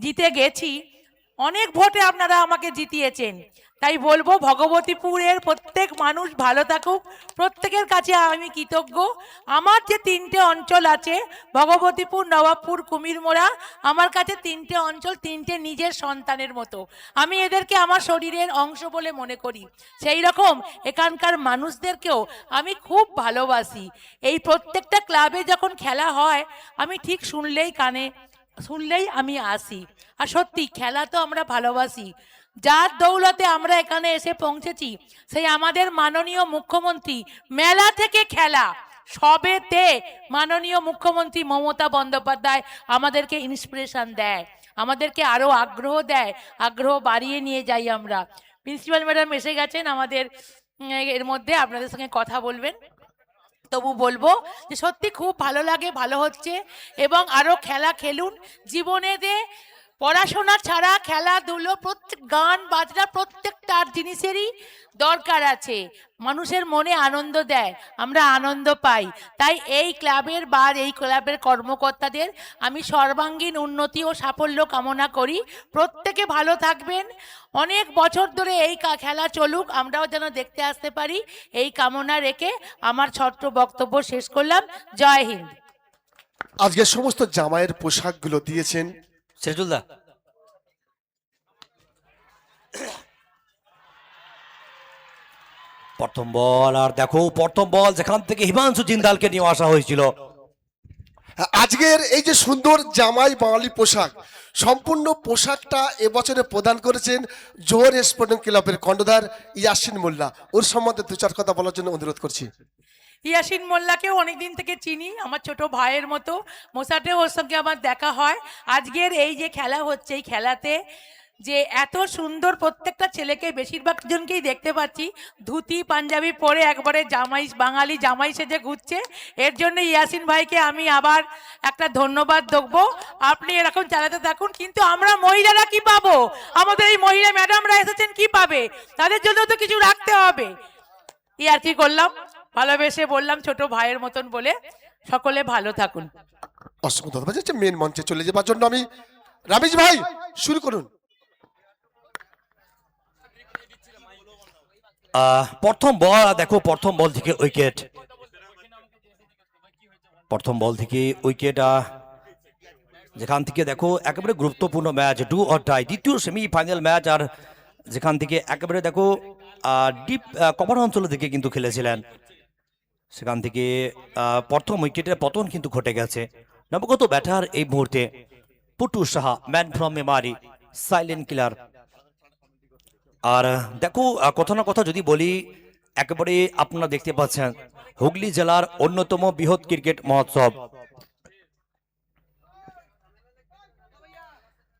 জিতে গেছি, অনেক ভোটে আপনারা আমাকে জিতিয়েছেন, তাই বলবো ভগবতীপুরের প্রত্যেক মানুষ ভালো থাকুক, প্রত্যেকের কাছে আমি কৃতজ্ঞ। আমার যে 3টে অঞ্চল আছে, ভগবতীপুর, নবাবপুর, কুমিরমোড়া, আমার কাছে 3টে অঞ্চল 3টে নিজের সন্তানের মতো। আমি এদেরকে আমার শরীরের অংশ বলে মনে করি। সেই রকম এখানকার মানুষদেরকেও আমি খুব ভালোবাসি। এই প্রত্যেকটা ক্লাবে যখন খেলা হয় আমি ঠিক শুনলেই আমি আসি। আর সত্যি খেলা তো আমরা ভালোবাসি, যার দৌলতে আমরা এখানে এসে পৌঁছেছি সেই আমাদের মাননীয় মুখ্যমন্ত্রী। মেলা থেকে খেলা সবেতে মাননীয় মুখ্যমন্ত্রী মমতা বন্দ্যোপাধ্যায় আমাদেরকে ইন্সপিরেশন দেয়, আমাদেরকে আরো আগ্রহ দেয়, আগ্রহ বাড়িয়ে নিয়ে যাই আমরা। প্রিন্সিপাল ম্যাডাম এসে গেছেন আমাদের, এর মধ্যে আপনাদের সঙ্গে কথা বলবেন। তবু বলবো যে সত্যি খুব ভালো লাগে, ভালো হচ্ছে, এবং আরো খেলা খেলুন। জীবনেতে পড়াশোনা ছাড়া খেলাধুলো, প্রত্যেক গান বাজনা প্রত্যেকটা জিনিসেরই দরকার আছে। মানুষের মনে আনন্দ দেয়, আমরা আনন্দ পাই। তাই এই ক্লাবের কর্মকর্তাদের আমি সর্বাঙ্গীন উন্নতি ও সাফল্য কামনা করি। প্রত্যেকে ভালো থাকবেন, অনেক বছর ধরে এই খেলা চলুক, আমরাও যেন দেখতে আসতে পারি, এই কামনা রেখে আমার ছোট্ট বক্তব্য শেষ করলাম। জয় হিন্দ। আজকে সমস্ত জামাইয়ের পোশাকগুলো দিয়েছেন সেজুলদা, প্রথম বল, আর দেখো প্রথম বল যেখান থেকে হিমাংশু জিন্দালকে নিয়ে আসা হয়েছিল। আজকের এই যে সুন্দর জামাই বাঙালি পোশাক, সম্পূর্ণ পোশাকটা এবছরে প্রদান করেছেন জোহর স্পোর্টিং ক্লাবের কর্ণধার ইয়াসিন মোল্লা। ওর সম্বন্ধে 2-4 কথা বলার জন্য অনুরোধ করছি। ইয়াসিন মোল্লাকেও অনেকদিন থেকে চিনি, আমার ছোট ভাইয়ের মতো। মোসাটেও ওর সঙ্গে আমার দেখা হয়। আজকের এই যে খেলা হচ্ছে, এই খেলাতে যে এত সুন্দর প্রত্যেকটা ছেলেকে, বেশিরভাগ জনকেই দেখতে পাচ্ছি ধুতি পাঞ্জাবি পরে একবারে জামাই, বাঙালি জামাই সেজে ঘুরছে। এর জন্য ইয়াসিন ভাইকে আমি আবার একটা ধন্যবাদ দেবো। আপনি এরকম চালাতে থাকুন। কিন্তু আমরা মহিলারা কি পাবো? আমাদের এই মহিলা ম্যাডামরা এসেছেন, কি পাবে? তাদের জন্য তো কিছু রাখতে হবে। আর কি করলাম, ভালোবেসে বললাম ছোট ভাইয়ের মতন বলে। সকলে ভালো থাকুন। অসংখ্য ধন্যবাদ। মেন মঞ্চে চলে যাবার জন্য আমি রামেশ ভাই শুরু করুন। প্রথম বল, দেখো প্রথম বল থেকে উইকেট, প্রথম বল থেকে উইকেট। যেখান থেকে দেখো একেবারে গুরুত্বপূর্ণ ম্যাচ, ডু অর ডাই, দ্বিতীয় সেমিফাইনাল ম্যাচ। আর যেখান থেকে একেবারে দেখো ডিপ কভার অঞ্চল থেকে কিন্তু খেলেছিলেন, সেখান থেকে প্রথম উইকেটের পতন কিন্তু ঘটে গেছে। নবগত ব্যাটার এই মুহূর্তে Putu Saha, man from memory, silent killer. আর দেখো কথা না কথা যদি বলি, একেবারে আপনারা দেখতে পাচ্ছেন হুগলি জেলার অন্যতম বৃহৎ ক্রিকেট মহোৎসব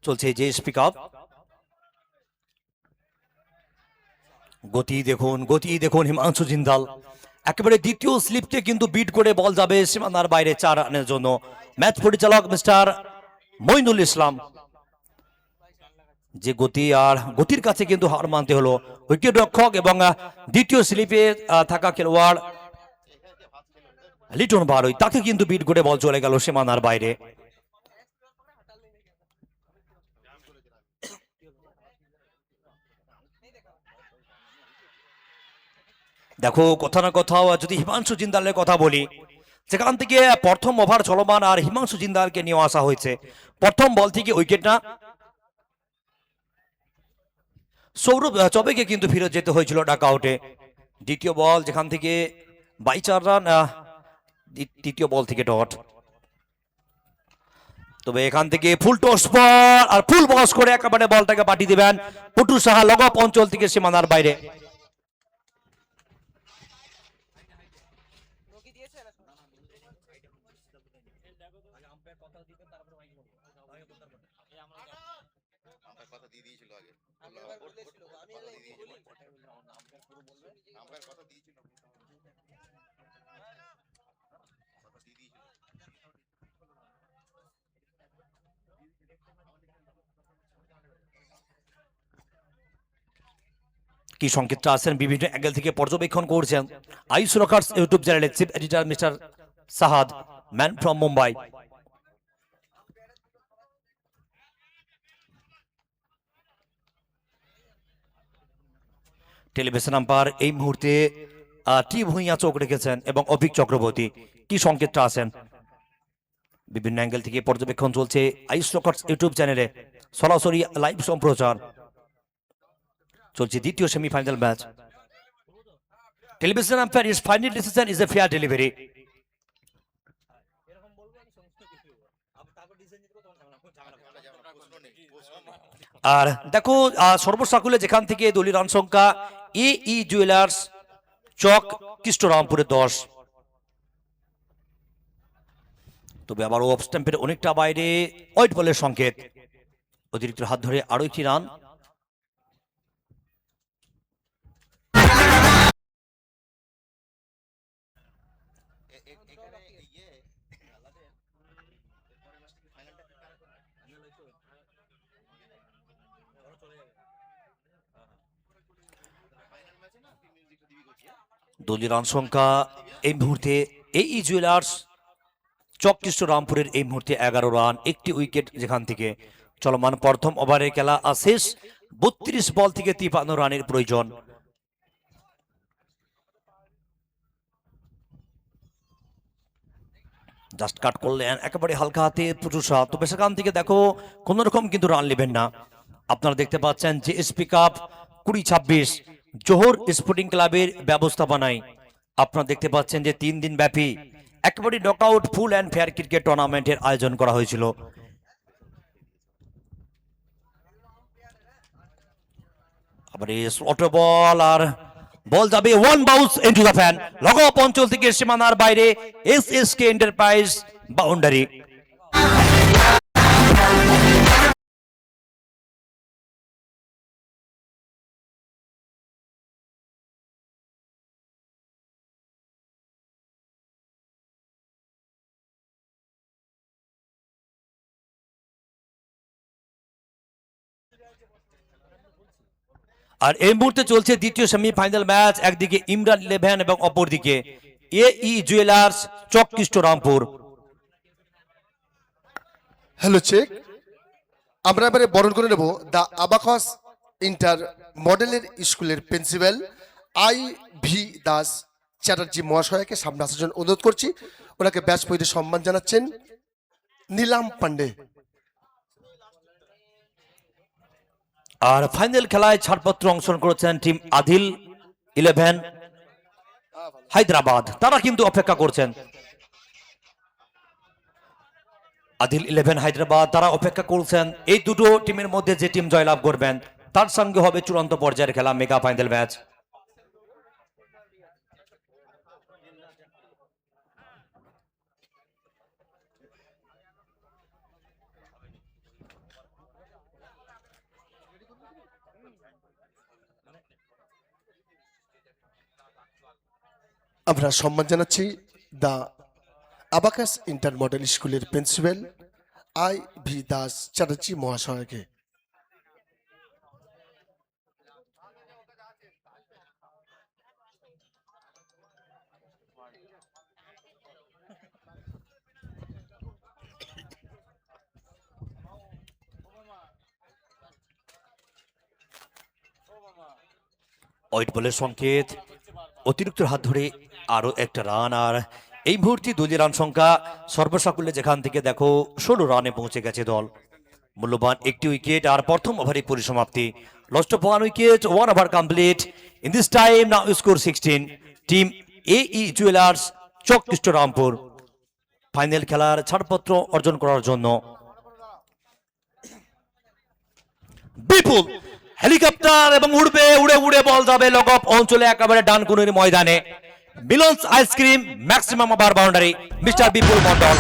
চলছে, যে স্পিক আপ। গতি দেখুন হিমাংশু জিন্দাল একেবারে দ্বিতীয় স্লিপতে কিন্তু বিট করে বল যাবে সীমানার বাইরে 4 রানের জন্য। ম্যাচ পরিচালক মিস্টার মইনুল ইসলাম। যে গতি, আর গতির কাছে কিন্তু হার মানতে হলো উইকেট রক্ষক এবং দ্বিতীয় স্লিপে থাকা খেলোয়াড় লিটন বারোই, তাকে কিন্তু বিট করে বল চলে গেল সীমানার বাইরে। দেখো কথা না কোথাও যদি হিমাংশু জিন্দালের কথা বলি, সেখান থেকে প্রথম ওভার চলমান আর হিমাংশু জিন্দালকে নিয়ে আসা হয়েছে। প্রথম বল থেকে উইকেট না, সৌরভ চবেকে কিন্তু ফিরে যেতে হয়েছিল ডাক আউটে। দ্বিতীয় বল যেখান থেকে 22 রান, তৃতীয় বল থেকে ডট। তবে এখান থেকে ফুল টস বল আর ফুল বস করে একেবারে বলটাকে পাঠিয়ে দিবেন পুটু সাহা লগপ অঞ্চল থেকে সীমানার বাইরে। কি সংকেতটা আছেন বিভিন্ন অ্যাঙ্গেল থেকে পর্যবেক্ষণ করছেন আইস রকার্স ইউটিউব চ্যানেলের chief editor mister Sahad man from Mumbai. Television umpire এই মুহূর্তে টি ভূঁইয়া চোখ রেখেছেন এবং অভিক চক্রবর্তী কি সংকেতটা আছেন বিভিন্ন অ্যাঙ্গেল থেকে পর্যবেক্ষণ চলছে আইস রকার্স ইউটিউব চ্যানেলে সরাসরি লাইভ সম্প্রচার চলছে দ্বিতীয় semifinal match. Television umpire is final decision is a fair delivery. আর দেখো সর্বসাকুলে যেখান থেকে দলীয় রান সংখ্যা এই জুয়েলার্স চক কৃষ্ণরামপুরে 10, তবে আবার অফ স্ট্যাম্পের অনেকটা বাইরে হোয়াইট বলের সংকেত অতিরিক্ত হাত ধরে আরো একটি রান। দলীয় রান সংখ্যা এই মুহূর্তে এই জুয়েলার্স চক কৃষ্ণরামপুরের এই মুহূর্তে 11 রান, একটি উইকেট যেখান থেকে চলমান প্রথম ওভারের খেলা শেষ। 32 বল থেকে 53 রানের প্রয়োজন। জাস্ট কাট করলেন একেবারে হালকা হাতে প্রচুষা, তবে সেখান থেকে দেখো কোন রকম কিন্তু রান নেবেন না। আপনারা দেখতে পাচ্ছেন যে এসপি কাপ 2026 জোহর স্পোর্টিং ক্লাবের ব্যবস্থাপনায় আপনারা দেখতে পাচ্ছেন যে 3 দিন ব্যাপী একেবারে knockout full and fair cricket টুর্নামেন্টের আয়োজন করা হয়েছিল। আবার এই স্লট বল আর বল যাবে one bounce into the fan, লগপ অঞ্চল থেকে সীমানার বাইরে এসএসকে এন্টারপ্রাইজ বাউন্ডারি। আর এই মুহূর্তে চলছে দ্বিতীয় সেমিফাইনাল ম্যাচ, একদিকে ইমরান 11 এবং অপরদিকে এই jewellers Chak Krishnarampur. Hello check, আমরা এবারে বরণ করে নেব দ্য আবাকস ইন্টার মডেলের স্কুলের প্রিন্সিপাল IV দাস চ্যাটার্জি মহাশয়কে সামনে আসার জন্য অনুরোধ করছি। ওনাকে ব্যাচ পরিতে সম্মান জানাচ্ছেন নীলাম পান্ডে। আর ফাইনাল খেলায় ছাড়পত্র অংশগ্রহণ করেছেন টিম আদিল 11 হায়দ্রাবাদ, তারা কিন্তু অপেক্ষা করছেন। আদিল 11 হায়দ্রাবাদ তারা অপেক্ষা করছেন এই দুটো টিমের মধ্যে যে টিম জয়লাভ করবেন তার সঙ্গে হবে চূড়ান্ত পর্যায়ের খেলা মেগা ফাইনাল ম্যাচ। আমরা সম্মান জানাচ্ছি দ্য আবাকাস ইন্টার মডেল স্কুলের প্রিন্সিপাল IV দাস চ্যাটার্জি মহাশয়কে। হোয়াইট বলের সংকেত, অতিরিক্ত হাত ধরে আরো একটা রান। আর এই মুহূর্তে দলীয় রান সংখ্যা সর্বসাকুল্যে যেখান থেকে দেখো 16 রানে পৌঁছে গেছে দল। মূল্যবান একটি উইকেট আর প্রথম ওভারে পরিসমাপ্তি। Lost of 1 wicket, 1 over complete. In this time now score 16। Team এই জুয়েলার্স চক কৃষ্ণরামপুর ফাইনাল খেলার ছাড়পত্র অর্জন করার জন্য। বিপুল হেলিকপ্টার এবং উড়বে, উড়ে উড়ে বল যাবে লগপ অঞ্চলে একেবারে ডান কোণের ময়দানে। Milons ice cream maximum over boundary mister Bipul Mondal.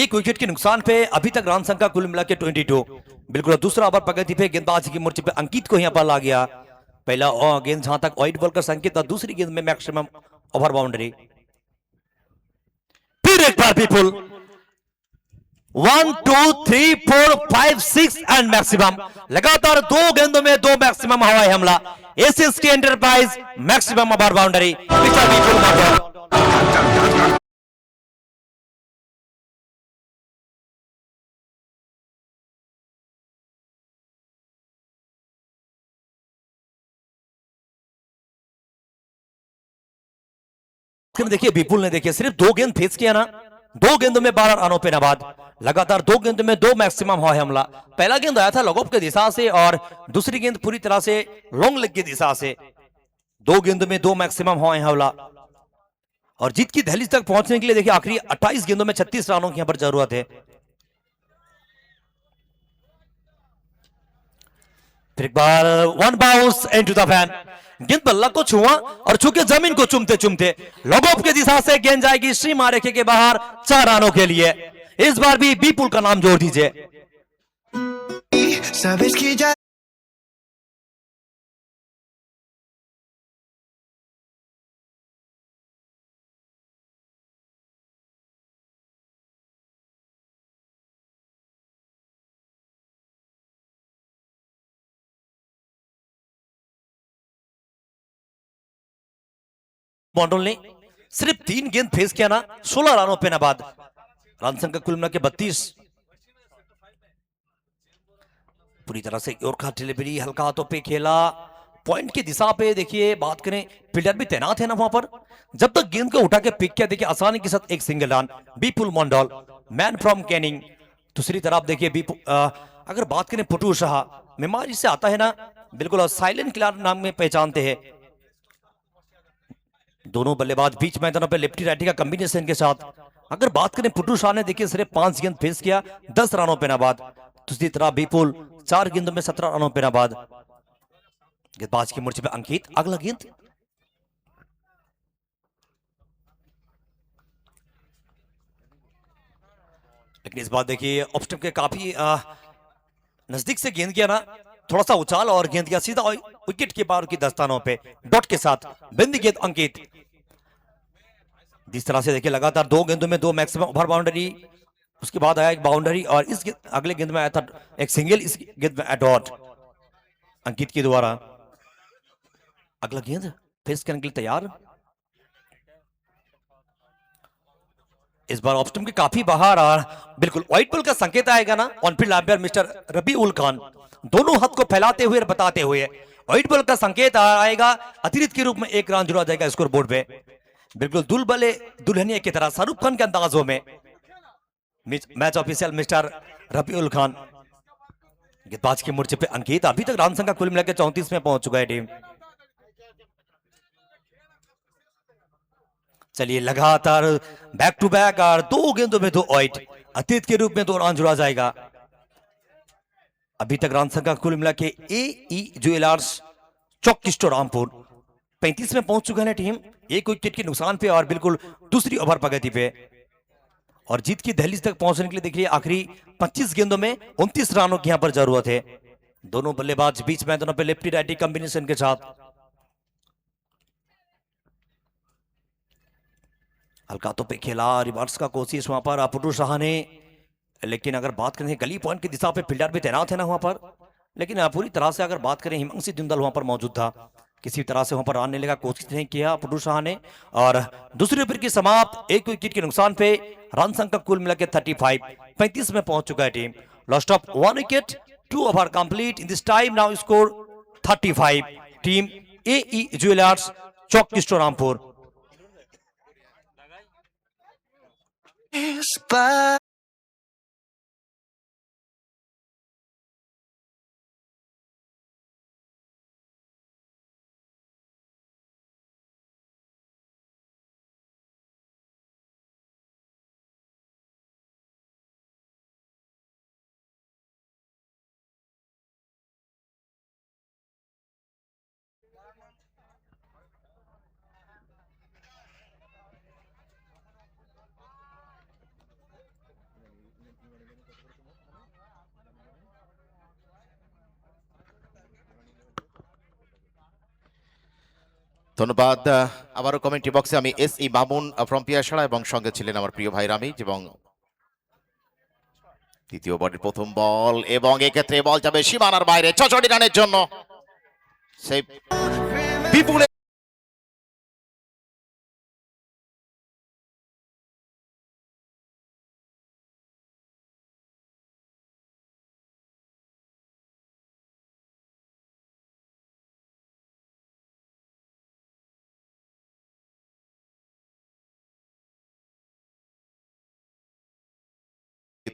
एक विकेट के नुकसान पे अभी तक रन संख्या कुल मिला के 22। बिल्कुल दूसरा ओवर प्रगति पे गेंदबाजी की मोर्चे पे अंकित को यहाँ पर ला गया। पहला गेंद जहां तक वाइड बॉल का संकेत और दूसरी गेंद में मैक्सिमम ओवर बाउंड्री। फिर एक बार पीपुल 1 2 3 4 5 6 एंड मैक्सिमम, लगातार 2 गेंदों में 2 मैक्सिमम हवाई हमला। SSK enterprise maximum over boundary. Mister people model देखिए विपुल ने देखिए सिर्फ 2 गेंद फेस किया ना, 2 गेंदों में 12 रनों पे नबाद। लगातार 2 गेंदों में 2 मैक्सिमम हवाई हमला। पहला गेंद आया था लॉग ऑफ की दिशा से और दूसरी गेंद पूरी तरह से लॉन्ग लेग की दिशा से। 2 गेंदों में 2 मैक्सिमम हवाई हमला और जीत की दहलीज तक पहुंचने के लिए देखिए आखिरी 28 गेंदों में 36 रनों की यहां पर जरूरत है। फिर एक बार 1 बाउंस इनटू द फैन, गेंद बल्ला को छुआ और छू के जमीन को चुमते चुमते लॉग ऑफ की दिशा से गेंद जाएगी सीमा रेखे के बाहर 4 रनों के लिए। इस बार भी बीपुल का नाम जोड़ दीजिए। Sabes que ya मॉडल ने सिर्फ 3 गेंद फेस किया ना, 16 रनों पे नबाद। रन संख्या कुल मिला के 32। पूरी तरह से योरखा डिलीवरी हल्का हाथों पे खेला, पॉइंट की दिशा पे देखिए बात करें फील्डर भी तैनात है ना वहां पर। जब तक गेंद को उठा के पिक किया देखिए आसानी के साथ एक single run. Bipul Mandal man from Canning. दूसरी तरफ देखिए अगर बात करें पुटू शाह, बीमारी से आता है ना, बिल्कुल साइलेंट किलर नाम में पहचानते हैं। दोनों बल्लेबाज बीच मैदानों पे लेफ्टी राइटी का कॉम्बिनेशन के साथ। अगर बात करें पुटू शाह ने देखिए सिर्फ 5 गेंद फेस किया, 10 रनों पे नबाद। दूसरी तरफ बीपुल 4 गेंदों में 17 रनों पे नबाद। गेंदबाज की मुर्चे पे अंकित, अगला गेंद लेकिन इस बार देखिए ऑफ स्टंप के काफी नजदीक से गेंद किया ना, थोड़ा सा उछाल और गेंद किया सीधा विकेट के पार की दस्तानों पे डॉट के साथ बिंदी गेंद अंकित। जिस तरह से देखिए लगातार 2 गेंदों में 2 मैक्सिमम ओवर बाउंड्री, उसके बाद आया एक बाउंड्री और इस अगले गेंद में आया था एक सिंगल, इस गेंद में डॉट अंकित के द्वारा। अगला गेंद फेस करने के लिए तैयार। इस बार ऑफ स्टंप के काफी बाहर और बिल्कुल व्हाइट बॉल का संकेत आएगा ना। ऑन फील्ड अंपायर मिस्टर रबी उल खान दोनों हाथ को फैलाते हुए और बताते हुए व्हाइट बॉल का संकेत आएगा। अतिरिक्त के रूप में 1 रन जुड़ा जाएगा स्कोर बोर्ड पे। बिल्कुल दुल्बले दुल्हनिया की तरह शाहरुख खान के अंदाजों में मैच ऑफिशियल मिस्टर रबी उल खान। गेंदबाज के मोर्चे पे अंकित। अभी तक रन संख्या कुल मिलाकर 34 में पहुंच चुका है टीम। चलिए लगातार बैक टू बैक और 2 गेंदों में 2 वाइट, अतीत के रूप में 2 रन जुड़ा जाएगा। अभी तक रन संख्या कुल मिला के ए ज्वेलर्स चौक रामपुर 35 में पहुंच चुका है टीम, 1 विकेट के नुकसान पे और बिल्कुल दूसरी ओवर प्रगति पे। और जीत की दहलीज तक पहुंचने के लिए देखिए आखिरी 25 गेंदों में 29 रनों की यहां पर जरूरत है। दोनों बल्लेबाज बीच मैदानों पे लेफ्टी राइटी कॉम्बिनेशन के साथ। हल्का तो पे खेला, रिवर्स का कोशिश वहां पर पुटू शाह ने, लेकिन अगर बात करें गली पॉइंट की दिशा पे फील्डर भी तैनात है ना वहां पर, लेकिन पूरी तरह से अगर बात करें हिमांशु जिंदल वहां पर मौजूद था, किसी तरह से वहां पर रन लेने का कोशिश नहीं किया पुटू शाह ने। और दूसरी ओवर की समाप्त 1 विकेट के नुकसान पे रन संख्या कुल मिला के 35 में पहुंच चुका है टीम। Lost of 1 wicket, 2 over complete in this time now score 35। Team A jewellers Chowk Rampur. ধন্যবাদ। আবারও কমেন্ট্রি বক্সে আমি S E Mamun from Piyasara এবং সঙ্গে ছিলেন আমার প্রিয় ভাই রামিজ এবং তৃতীয় বলের প্রথম বল এবং এক্ষেত্রে বল যাবে সীমানার বাইরে 66 রানের জন্য সেই বিপুল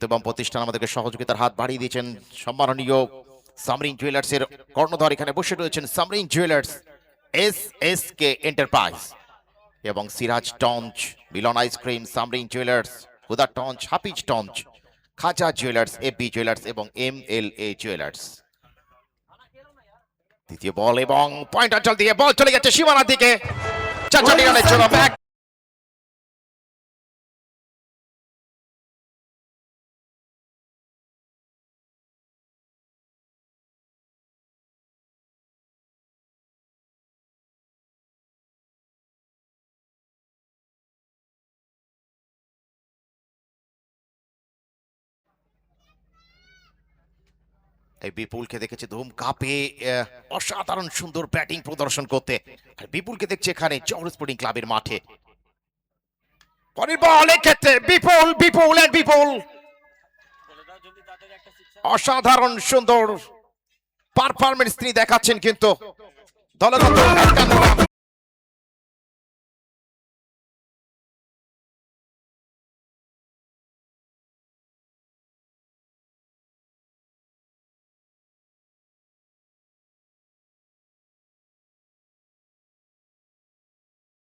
এবং প্রতিষ্ঠান আমাদেরকে সহযোগিতার হাত বাড়িয়ে দিয়েছেন সম্মাননীয় সামরিন জুয়েলার্সের কর্ণধার এখানে বসে রয়েছেন Samreen jewellers S S K enterprise এবং সিরাজ টঞ্চ মিলন আইসক্রিম সামরিন জুয়েলার্স হুদা টঞ্চ হাফিজ টঞ্চ খাজা জুয়েলার্স এবি জুয়েলার্স এবং MLA জুয়েলার্স। দ্বিতীয় বল এবং পয়েন্ট অঞ্চল দিয়ে বল চলে গেছে সীমানার দিকে 44 রানের জন্য ব্যাক। এই বিপুলকে দেখেছে ধুম কাপে অসাধারণ সুন্দর ব্যাটিং প্রদর্শন করতে আর বিপুলকে দেখছে এখানে জহর স্পোর্টিং ক্লাবের মাঠে। পরের বল ক্ষেত্রে বিপুল বিপুল এন্ড বিপুল অসাধারণ সুন্দর পারফরমেন্স তিনি দেখাচ্ছেন কিন্তু দলগত 51 রান।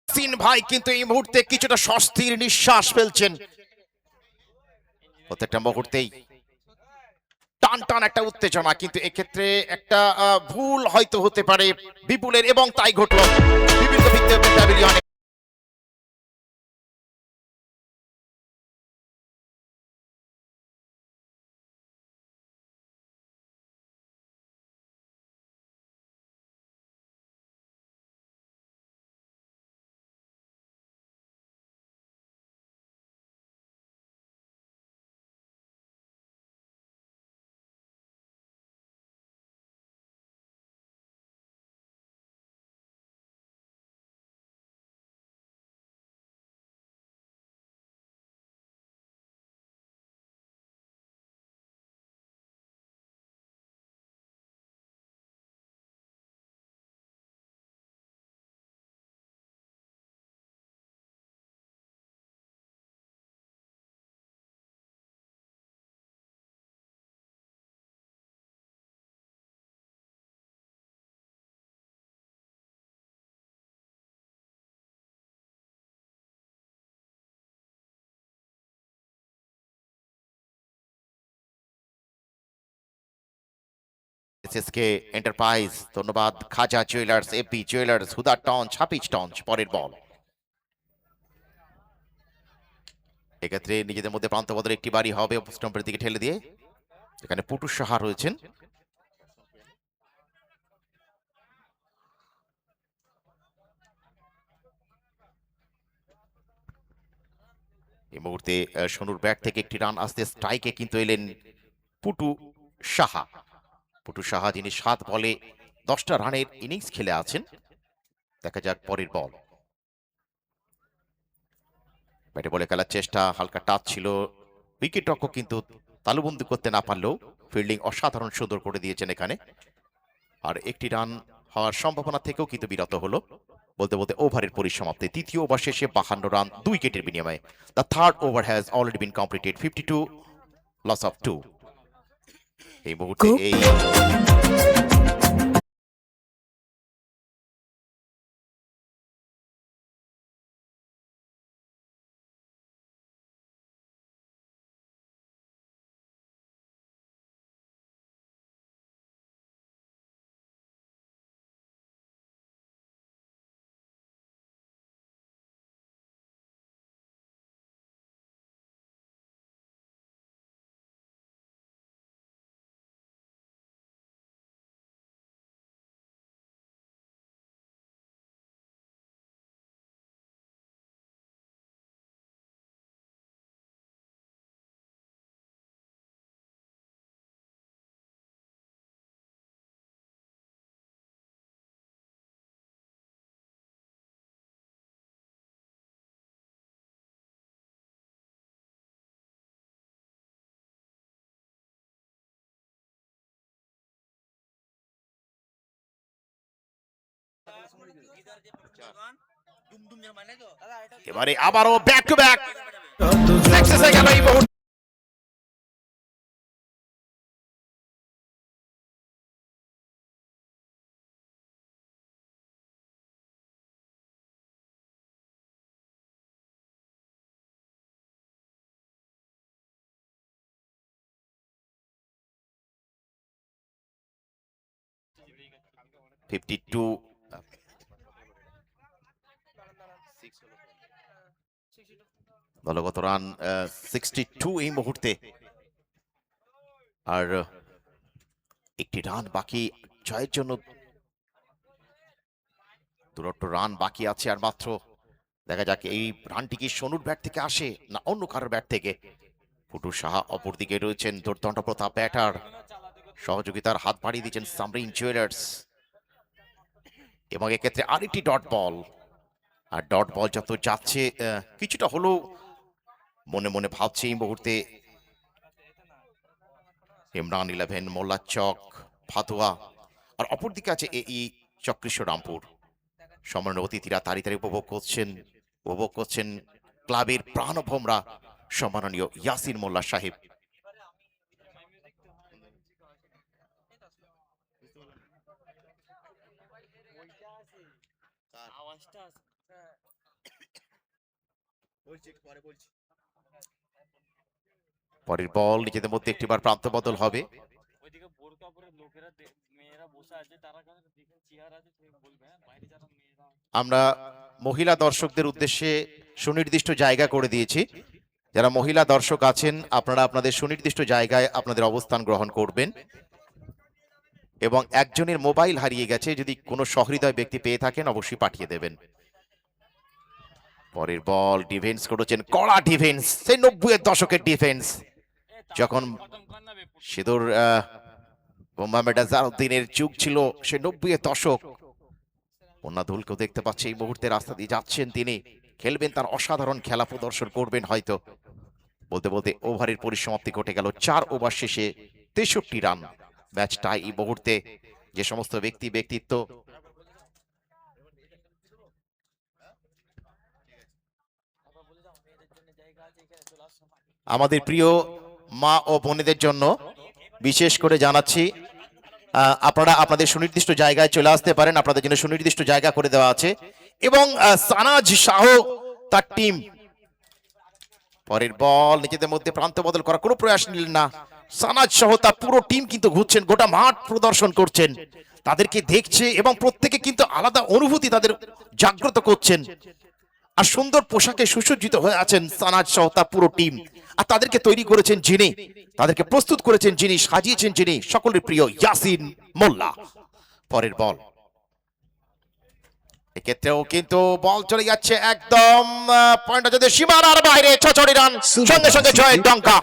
সিন ভাই কিন্তু এই মুহূর্তে কিছুটা স্বস্তির নিঃশ্বাস ফেলছেন। প্রত্যেকটা মুহূর্তেই টান টান একটা উত্তেজনা কিন্তু এক্ষেত্রে একটা ভুল হয়তো হতে পারে বিপুলের এবং তাই ঘটল বিভিন্ন প্যাভিলিয়নে। এসএসকে এন্টারপ্রাইজ ধন্যবাদ খাজা জুয়েলার্স এবি জুয়েলার্স হুদা টঞ্চ হাফিজ টঞ্চ। পরের বল এক্ষেত্রে নিজেদের মধ্যে প্রান্ত বদলে একটি বাড়ি হবে স্টম্পের দিকে ঠেলে দিয়ে এখানে পুটু সাহা রয়েছেন। এই মুহূর্তে সোনুর ব্যাট থেকে একটি রান আসতে স্ট্রাইকে কিন্তু এলেন পুটু সাহা। পুটু সাহা যিনি 7 বলে 10টা রানের ইনিংস খেলে আছেন। দেখা যাক পরের বল ব্যাটে বলে খেলার চেষ্টা হালকা টাচ ছিল উইকেট রক্ষক কিন্তু তালুবন্দী করতে না পারলেও ফিল্ডিং অসাধারণ সুন্দর করে দিয়েছেন এখানে আর একটি রান হওয়ার সম্ভাবনা থেকেও কিন্তু বিরত হলো বলতে বলতে ওভারের পরিসমাপ্তি। তৃতীয় ওভার শেষে 52 রান 2 উইকেটের বিনিময়ে। The third over has already been completed 52 loss of 2। এই মুহূর্তে এই এবারে আবারও ব্যাক টু ব্যাক সাকসেস হয়ে গেল এই মুহূর্তে। দলগত রান 62 এই মুহূর্তে, আর একটি রান বাকি জয়ের জন্য। দুটো রান বাকি আছে আর মাত্র। দেখা যাক এই রানটি কি সোনুর ব্যাট থেকে আসে না অন্য কারোর ব্যাট থেকে। ফুটু সাহা অপরদিকে রয়েছেন দুর্দণ্ড প্রতাপ ব্যাটার, সহযোগিতার হাত বাড়িয়ে দিচ্ছেন সামরিন জুয়েলার্স, এবং এক্ষেত্রে আরেকটি dot ball. R dot ball যত যাচ্ছে কিছুটা হলেও মনে মনে ভাবছে এই মুহূর্তে ইমরান 11, মোল্লা চক, ফাতুয়া, আর অপরদিকে আছে এই চক্রেশ্বর রামপুর। সম্মানিত অতিথিরা তারি তারি উপভোগ করছেন ক্লাবের প্রাণভোমরা সম্মাননীয় ইয়াসিন মোল্লা সাহেব। পরের বল নিজেদের মধ্যে একটিবার প্রান্ত বদল হবে। আমরা মহিলা দর্শকদের উদ্দেশ্যে সুনির্দিষ্ট জায়গা করে দিয়েছি। যারা মহিলা দর্শক আছেন আপনারা আপনাদের সুনির্দিষ্ট জায়গায় আপনাদের অবস্থান গ্রহণ করবেন, এবং একজনের মোবাইল হারিয়ে গেছে, যদি কোনো সহৃদয় ব্যক্তি পেয়ে থাকেন অবশ্যই পাঠিয়ে দেবেন। পরের বল ডিফেন্স করেছেন, কড়া ডিফেন্স, সেই 90-এর দশকের ডিফেন্স, যখন সিঁদুর মোহাম্মদ আজহারউদ্দিনের যুগ ছিল, সে 90-এর দশক। পন্নাধুলকেও দেখতে পাচ্ছি এই মুহূর্তে রাস্তা দিয়ে যাচ্ছেন, তিনি খেলবেন, তার অসাধারণ খেলা প্রদর্শন করবেন হয়তো। বলতে বলতে ওভারের পরিসমাপ্তি ঘটে গেল 4 ওভার শেষে 63 রান। ম্যাচটা এই মুহূর্তে যে সমস্ত ব্যক্তিত্ব আমাদের প্রিয় মা ও বোনেদের জন্য বিশেষ করে জানাচ্ছি, আপনারা আপনাদের সুনির্দিষ্ট জায়গায় চলে আসতে পারেন, আপনাদের জন্য সুনির্দিষ্ট জায়গা করে দেওয়া আছে। এবং সানাজ শাহ তার টিম পরের বল নিজেদের মধ্যে প্রান্ত বদল করার কোনো প্রয়াস নিলেন না। সানাজ সহ তার পুরো টিম কিন্তু ঘুরছেন, গোটা মাঠ প্রদর্শন করছেন, তাদেরকে দেখছে এবং প্রত্যেকে কিন্তু আলাদা অনুভূতি তাদের জাগ্রত করছেন। আর সুন্দর পোশাকে সুসজ্জিত হয়ে আছেন সানাজ সহ তার পুরো টিম। আর তাদেরকে তৈরি করেছেন যিনি, তাদেরকে প্রস্তুত করেছেন যিনি, সাজিয়েছেন যিনি, সকলের প্রিয় ইয়াসিন মোল্লা। পরের বল, এক্ষেত্রেও কিন্তু বল চলে যাচ্ছে একদম পয়েন্ট সীমানার বাইরে, 6 রান, সঙ্গে সঙ্গে জয়ের ডঙ্কা।